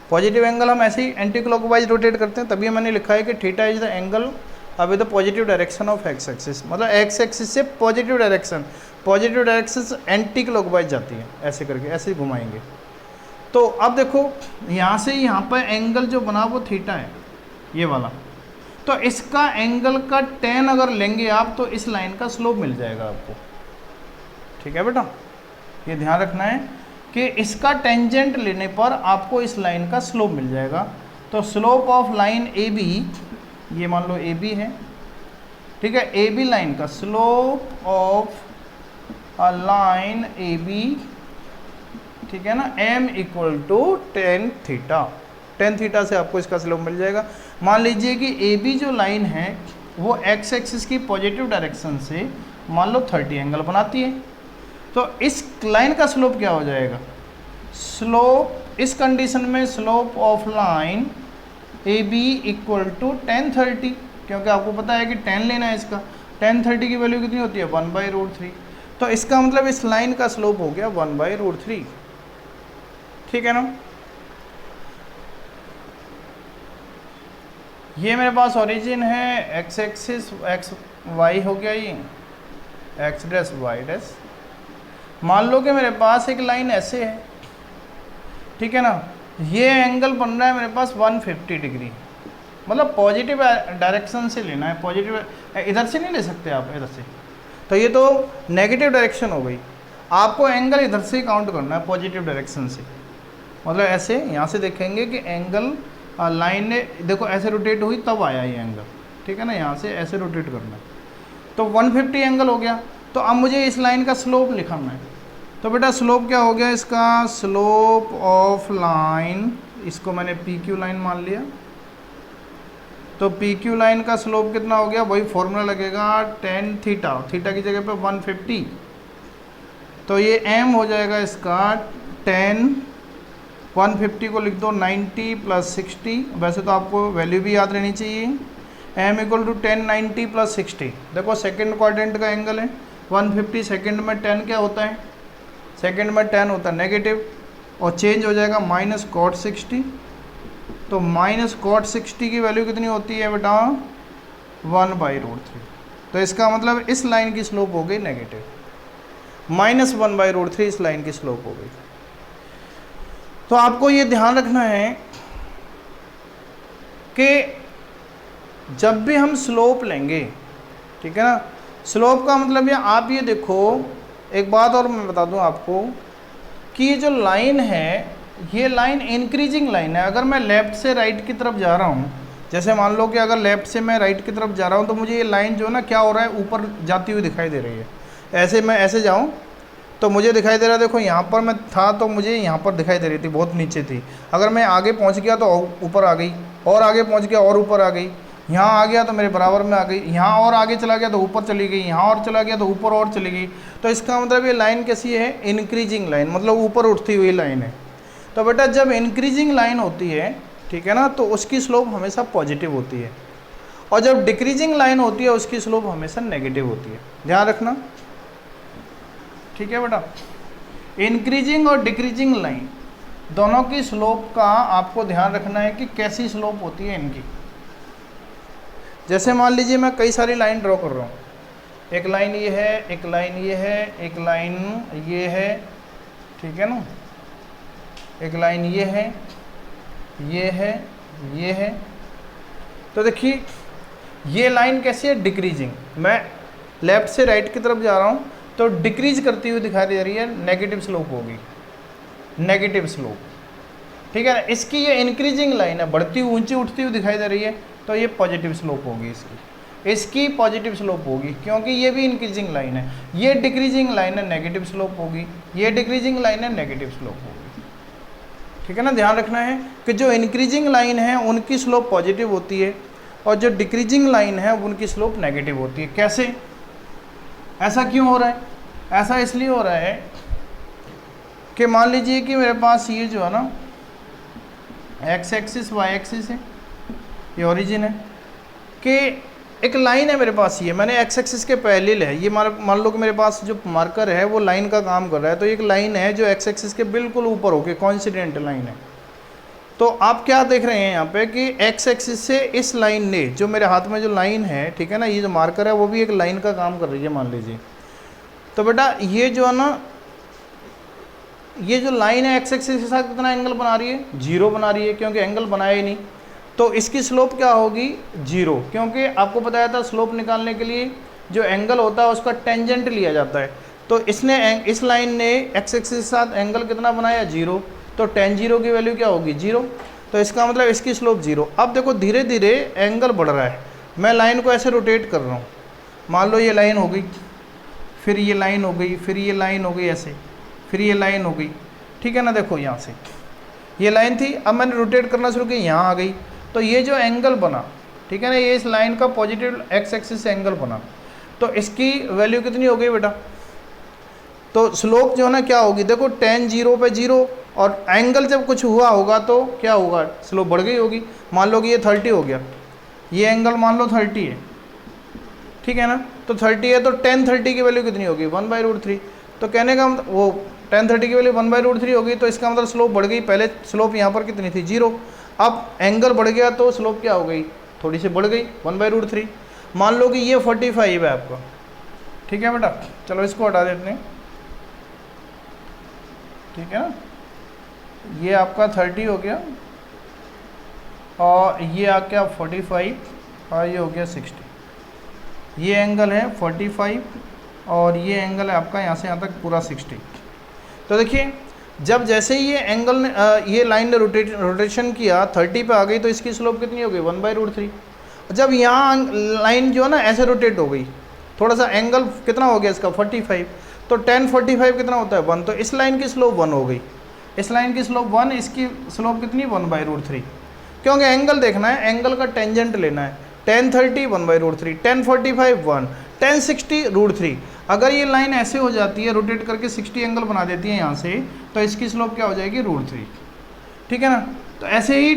पॉजिटिव एंगल हम ऐसे ही एंटी क्लॉकवाइज रोटेट करते हैं, तभी मैंने लिखा है कि थीटा इज द एंगल अब the positive direction of X axis, मतलब एक्स एक्सिस से पॉजिटिव डायरेक्शन एंटी क्लॉकवाइज जाती है, ऐसे करके ऐसे घुमाएंगे। तो अब देखो यहाँ से यहाँ पर एंगल जो बना वो थीटा है, ये वाला, तो इसका एंगल का tan अगर लेंगे आप तो इस लाइन का स्लोप मिल जाएगा आपको। ठीक है बेटा, ये ध्यान रखना है कि इसका टेंजेंट लेने पर आपको इस लाइन का स्लोप मिल जाएगा। तो slope of line A B, ये मान लो ए बी है, ठीक है, ए बी लाइन का slope of a line A B, ठीक है ना, m equal to tan theta से आपको इसका स्लोप मिल जाएगा। मान लीजिए कि ए बी जो लाइन है वो एक्स एक्सिस की पॉजिटिव डायरेक्शन से मान लो 30 एंगल बनाती है, तो इस लाइन का स्लोप क्या हो जाएगा, स्लोप इस कंडीशन में slope of line A B equal to tan 30, क्योंकि आपको पता है कि 10 लेना है इसका, टेन 30 की वैल्यू कितनी होती है 1/√3, तो इसका मतलब इस लाइन का स्लोप हो गया 1/√3। ठीक है ना, ये मेरे पास ओरिजिन है, एक्स एक्सिस एक्स वाई हो गया, ये एक्स डैश वाई डैश। मान लो कि मेरे पास एक लाइन ऐसे है, ठीक है ना, ये एंगल बन रहा है मेरे पास 150 डिग्री, मतलब पॉजिटिव डायरेक्शन से लेना है, पॉजिटिव इधर से नहीं ले सकते आप, इधर से, तो ये तो नेगेटिव डायरेक्शन हो गई, आपको एंगल इधर से काउंट करना है पॉजिटिव डायरेक्शन से, मतलब ऐसे यहाँ से देखेंगे कि एंगल लाइन ने देखो ऐसे रोटेट हुई तब आया ये एंगल, ठीक है ना, यहाँ से ऐसे रोटेट करना है, तो 150 एंगल हो गया। तो अब मुझे इस लाइन का स्लोप लिखना है, तो बेटा स्लोप क्या हो गया इसका, स्लोप ऑफ लाइन, इसको मैंने पी क्यू लाइन मान लिया, तो पी क्यू लाइन का स्लोप कितना हो गया, वही फॉर्मूला लगेगा टेन थीटा की जगह पे 150, तो ये m हो जाएगा इसका 10, 150 को लिख दो 90 + 60, वैसे तो आपको वैल्यू भी याद रहनी चाहिए, m इक्वल टू 10 90 + 60, देखो सेकेंड क्वाड्रेंट का एंगल है 150, सेकेंड में 10 क्या होता है, सेकेंड में 10 होता है नेगेटिव, और चेंज हो जाएगा -cot 60, तो -cot 60 की वैल्यू कितनी होती है बेटा 1/√3, तो इसका मतलब इस लाइन की स्लोप हो गई नेगेटिव, -1/√3 इस लाइन की स्लोप हो गई। तो आपको ये ध्यान रखना है कि जब भी हम स्लोप लेंगे, ठीक है ना, स्लोप का मतलब ये आप ये देखो, एक बात और मैं बता दूं आपको कि ये जो लाइन है ये लाइन इंक्रीजिंग लाइन है। अगर मैं लेफ़्ट से राइट की तरफ जा रहा हूँ, जैसे मान लो कि अगर लेफ़्ट से मैं राइट की तरफ जा रहा हूँ, तो मुझे ये लाइन जो है ना क्या हो रहा है, ऊपर जाती हुई दिखाई दे रही है। ऐसे मैं ऐसे जाऊँ तो मुझे दिखाई दे रहा है, देखो यहाँ पर मैं था तो मुझे यहाँ पर दिखाई दे रही थी, बहुत नीचे थी, अगर मैं आगे पहुँच गया तो ऊपर आ गई, और आगे पहुँच गया और ऊपर आ गई, यहाँ आ गया तो मेरे बराबर में आ गई, यहाँ और आगे चला गया तो ऊपर चली गई, यहाँ और चला गया तो ऊपर और चली गई। तो इसका मतलब ये लाइन कैसी है, इंक्रीजिंग लाइन, मतलब ऊपर उठती हुई लाइन है। तो बेटा जब इंक्रीजिंग लाइन होती है, ठीक है ना, तो उसकी स्लोप हमेशा पॉजिटिव होती है, और जब डिक्रीजिंग लाइन होती है उसकी स्लोप हमेशा नेगेटिव होती है, ध्यान रखना। ठीक है बेटा, इंक्रीजिंग और डिक्रीजिंग लाइन दोनों की स्लोप का आपको ध्यान रखना है कि कैसी स्लोप होती है इनकी। जैसे मान लीजिए मैं कई सारी लाइन ड्रॉ कर रहा हूँ, एक लाइन ये है, एक लाइन ये है, एक लाइन ये है, ठीक है ना, एक लाइन ये है, ये है, ये है। तो देखिए ये लाइन कैसी है, डिक्रीजिंग, मैं लेफ़्ट से राइट की तरफ जा रहा हूँ तो डिक्रीज करती हुई दिखाई दे रही है, नेगेटिव स्लोप होगी, नेगेटिव स्लोप, ठीक है ना। इसकी ये इंक्रीजिंग लाइन है, बढ़ती ऊंची उठती हुई दिखाई दे रही है, तो ये पॉजिटिव स्लोप होगी, इसकी पॉजिटिव स्लोप होगी, क्योंकि ये भी इंक्रीजिंग लाइन है। ये डिक्रीजिंग लाइन है, नेगेटिव स्लोप होगी, ये डिक्रीजिंग लाइन है, नेगेटिव स्लोप होगी, ठीक है ना। ध्यान रखना है कि जो इंक्रीजिंग लाइन है उनकी स्लोप पॉजिटिव होती है, और जो डिक्रीजिंग लाइन है उनकी स्लोप नेगेटिव होती है। कैसे, ऐसा क्यों हो रहा है, ऐसा इसलिए हो रहा है कि मान लीजिए कि मेरे पास ये जो है ना एक्स एक्सिस वाई एक्सिस है, ये ओरिजिन है, कि एक लाइन है मेरे पास, ये मैंने एक्स एक्सिस के पैरेलल है, ये मान लो कि मेरे पास जो मार्कर है वो लाइन का काम कर रहा है, तो एक लाइन है जो एक्स एक्सिस के बिल्कुल ऊपर होके कोइंसिडेंट लाइन है। तो आप क्या देख रहे हैं यहाँ पे कि एक्स एक्सिस से इस लाइन ने, जो मेरे हाथ में जो लाइन है, ठीक है ना, ये जो मार्कर है वो भी एक लाइन का काम कर रही है मान लीजिए। तो बेटा ये जो है ना, ये जो लाइन है एक्स एक्सिस के साथ कितना एंगल बना रही है, 0 बना रही है, क्योंकि एंगल बनाया ही नहीं। तो इसकी स्लोप क्या होगी, 0, क्योंकि आपको बताया था स्लोप निकालने के लिए जो एंगल होता है उसका टेंजेंट लिया जाता है। तो इसने इस लाइन ने एक्स एक्सिस के साथ एंगल कितना बनाया, 0, तो tan 0 की वैल्यू क्या होगी, 0। तो इसका मतलब इसकी स्लोप 0। अब देखो धीरे धीरे एंगल बढ़ रहा है, मैं लाइन को ऐसे रोटेट कर रहा हूँ, मान लो ये लाइन हो गई, फिर ये लाइन हो गई, फिर ये लाइन हो गई ऐसे, फिर ये लाइन हो गई, ठीक है ना। देखो यहाँ से ये लाइन थी, अब मैंने रोटेट करना शुरू किया, यहाँ आ गई, तो ये जो एंगल बना, ठीक है ना, ये इस लाइन का पॉजिटिव एक्स एक्सिस से एंगल बना, तो इसकी वैल्यू कितनी हो गई बेटा, तो स्लोप जो है ना क्या होगी, देखो tan 0 पे 0, और एंगल जब कुछ हुआ होगा तो क्या होगा, स्लोप बढ़ गई होगी। मान लो कि ये 30 हो गया, ये एंगल मान लो 30 है, ठीक है ना, तो 30 है, तो tan 30 की वैल्यू कितनी होगी, 1/√3। तो कहने का वो tan 30 की वैल्यू 1/√3 होगी, तो इसका मतलब स्लोप बढ़ गई। पहले स्लोप यहाँ पर कितनी थी, 0, अब एंगल बढ़ गया तो स्लोप क्या हो गई, थोड़ी सी बढ़ गई, 1/√3। मान लो कि ये 45 है आपका, ठीक है बेटा, चलो इसको हटा देते हैं, ठीक है ना, ये आपका 30 हो गया, और ये आ गया 45, और ये हो गया 60। ये एंगल है 45, और ये एंगल है आपका यहाँ से यहाँ तक पूरा 60। तो देखिए जब जैसे ही ये एंगल ने ये लाइन ने रोटेशन किया, 30 पे आ गई, तो इसकी स्लोप कितनी हो गई, 1/√3। जब यहाँ लाइन जो है ना ऐसे रोटेट हो गई, थोड़ा सा एंगल कितना हो गया इसका, 45, तो tan 45 कितना होता है, 1, तो इस लाइन की स्लोप 1 हो गई, इस लाइन की स्लोप 1, इसकी स्लोप कितनी, 1/√3, क्योंकि एंगल देखना है, एंगल का टेंजेंट लेना है। tan 30 1/√3, tan 45 1, tan 60 √3। अगर ये लाइन ऐसे हो जाती है, रोटेट करके 60 एंगल बना देती है यहाँ से, तो इसकी स्लोप क्या हो जाएगी, √3, ठीक है ना। तो ऐसे ही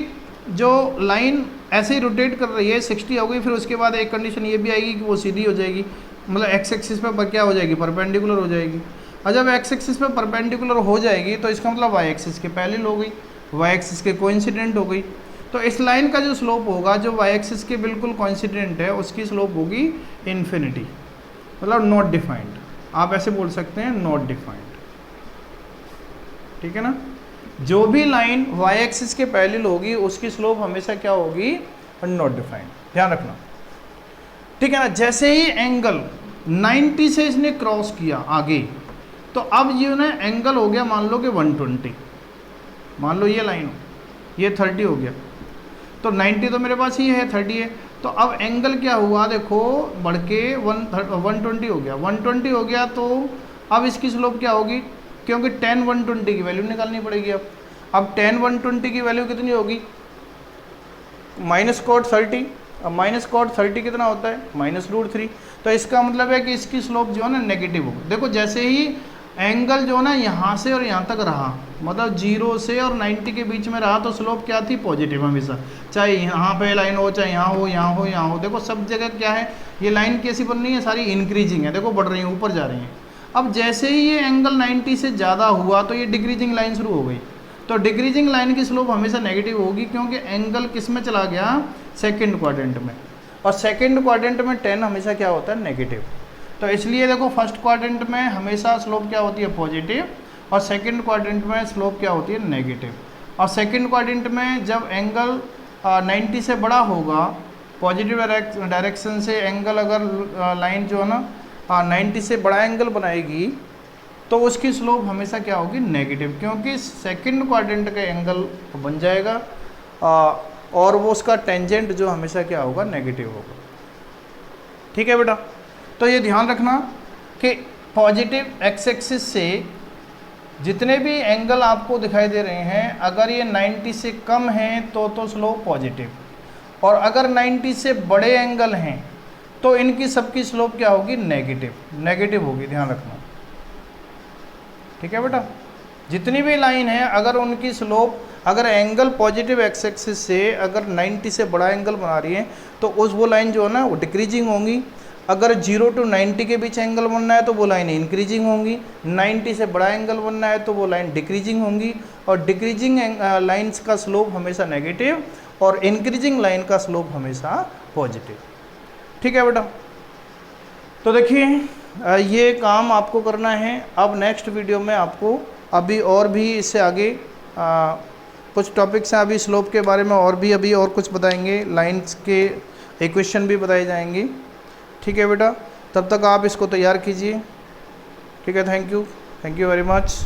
जो लाइन ऐसे ही रोटेट कर रही है, 60 हो गई, फिर उसके बाद एक कंडीशन ये भी आएगी कि वो सीधी हो जाएगी, मतलब एक्स एक्सिस पे क्या हो जाएगी, परपेंडिकुलर हो जाएगी। और जब एक्स एक्सिस पे परपेंडिकुलर हो जाएगी तो इसका मतलब वाई एक्सिस के पैरेलल हो गई, वाई एक्सिस के कोइंसिडेंट हो गई। तो इस लाइन का जो स्लोप होगा, जो वाई एक्सिस के बिल्कुल कोइंसिडेंट है, उसकी स्लोप होगी इन्फिनिटी, मतलब नॉट डिफाइंड। आप ऐसे बोल सकते हैं, नॉट डिफाइंड, ठीक है ना। जो भी लाइन वाई एक्सिस के पैरेलल होगी उसकी स्लोप हमेशा क्या होगी, नॉट डिफाइंड, ध्यान रखना, ठीक है ना। जैसे ही एंगल 90 से इसने क्रॉस किया आगे, तो अब ये ना एंगल हो गया मान लो कि 120, मान लो ये लाइन हो, ये 30 हो गया, तो 90 तो मेरे पास ही है, 30 है, तो अब एंगल क्या हुआ, देखो बढ़ के 120 हो गया, 120 हो गया, तो अब इसकी स्लोप क्या होगी, क्योंकि tan 120 की वैल्यू निकालनी पड़ेगी। अब tan 120 की वैल्यू कितनी होगी, -cot 30, अब -cot 30 कितना होता है, -√3। तो इसका मतलब है कि इसकी स्लोप जो है ना नेगेटिव होगी। देखो जैसे ही एंगल जो है ना यहाँ से और यहाँ तक रहा, मतलब 0 से और 90 के बीच में रहा, तो स्लोप क्या थी, पॉजिटिव हमेशा, चाहे यहाँ पे लाइन हो, चाहे यहाँ हो, यहाँ हो, यहाँ हो। देखो सब जगह क्या है, ये लाइन कैसी बन रही है, सारी इंक्रीजिंग है, देखो बढ़ रही है, ऊपर जा रही है। अब जैसे ही ये एंगल 90 से ज़्यादा हुआ तो ये डिक्रीजिंग लाइन शुरू हो गई, तो डिक्रीजिंग लाइन की स्लोप हमेशा नेगेटिव होगी, क्योंकि एंगल किस में चला गया, सेकंड क्वाड्रेंट में, और सेकंड क्वाड्रेंट में tan हमेशा क्या होता है, नेगेटिव। तो इसलिए देखो फर्स्ट क्वाड्रेंट में हमेशा स्लोप क्या होती है, पॉजिटिव, और सेकंड क्वाड्रेंट में स्लोप क्या होती है, नेगेटिव। और सेकंड क्वाड्रेंट में जब एंगल 90 से बड़ा होगा, पॉजिटिव डायरेक्शन से एंगल, अगर लाइन जो है ना 90 से बड़ा एंगल बनाएगी, तो उसकी स्लोप हमेशा क्या होगी, नेगेटिव, क्योंकि सेकंड क्वाड्रेंट का एंगल बन जाएगा, और वो उसका टेंजेंट जो हमेशा क्या होगा, नेगेटिव होगा, ठीक है बेटा। तो ये ध्यान रखना कि पॉजिटिव एक्स एक्सिस से जितने भी एंगल आपको दिखाई दे रहे हैं, अगर ये 90 से कम हैं तो स्लोप पॉजिटिव, और अगर 90 से बड़े एंगल हैं तो इनकी सबकी स्लोप क्या होगी, नेगेटिव, नेगेटिव होगी, ध्यान रखना, ठीक है बेटा। जितनी भी लाइन है अगर उनकी स्लोप अगर एंगल पॉजिटिव एक्स एक्सिस से अगर 90 से बड़ा एंगल बना रही है तो वो लाइन जो है ना वो डिक्रीजिंग होंगी। अगर 0 to 90 के बीच एंगल बनना है तो वो लाइन इंक्रीजिंग होंगी। 90 से बड़ा एंगल बनना है तो वो लाइन डिक्रीजिंग होंगी। और डिक्रीजिंग लाइंस का स्लोप हमेशा नेगेटिव और इंक्रीजिंग लाइन का स्लोप हमेशा पॉजिटिव। ठीक है बेटा, तो देखिए ये काम आपको करना है। अब नेक्स्ट वीडियो में आपको अभी और भी इससे आगे कुछ टॉपिक्स हैं, अभी स्लोप के बारे में और भी अभी और कुछ बताएंगे, लाइंस के इक्वेशन भी बताए जाएंगे। ठीक है बेटा, तब तक आप इसको तैयार कीजिए। ठीक है, थैंक यू वेरी मच।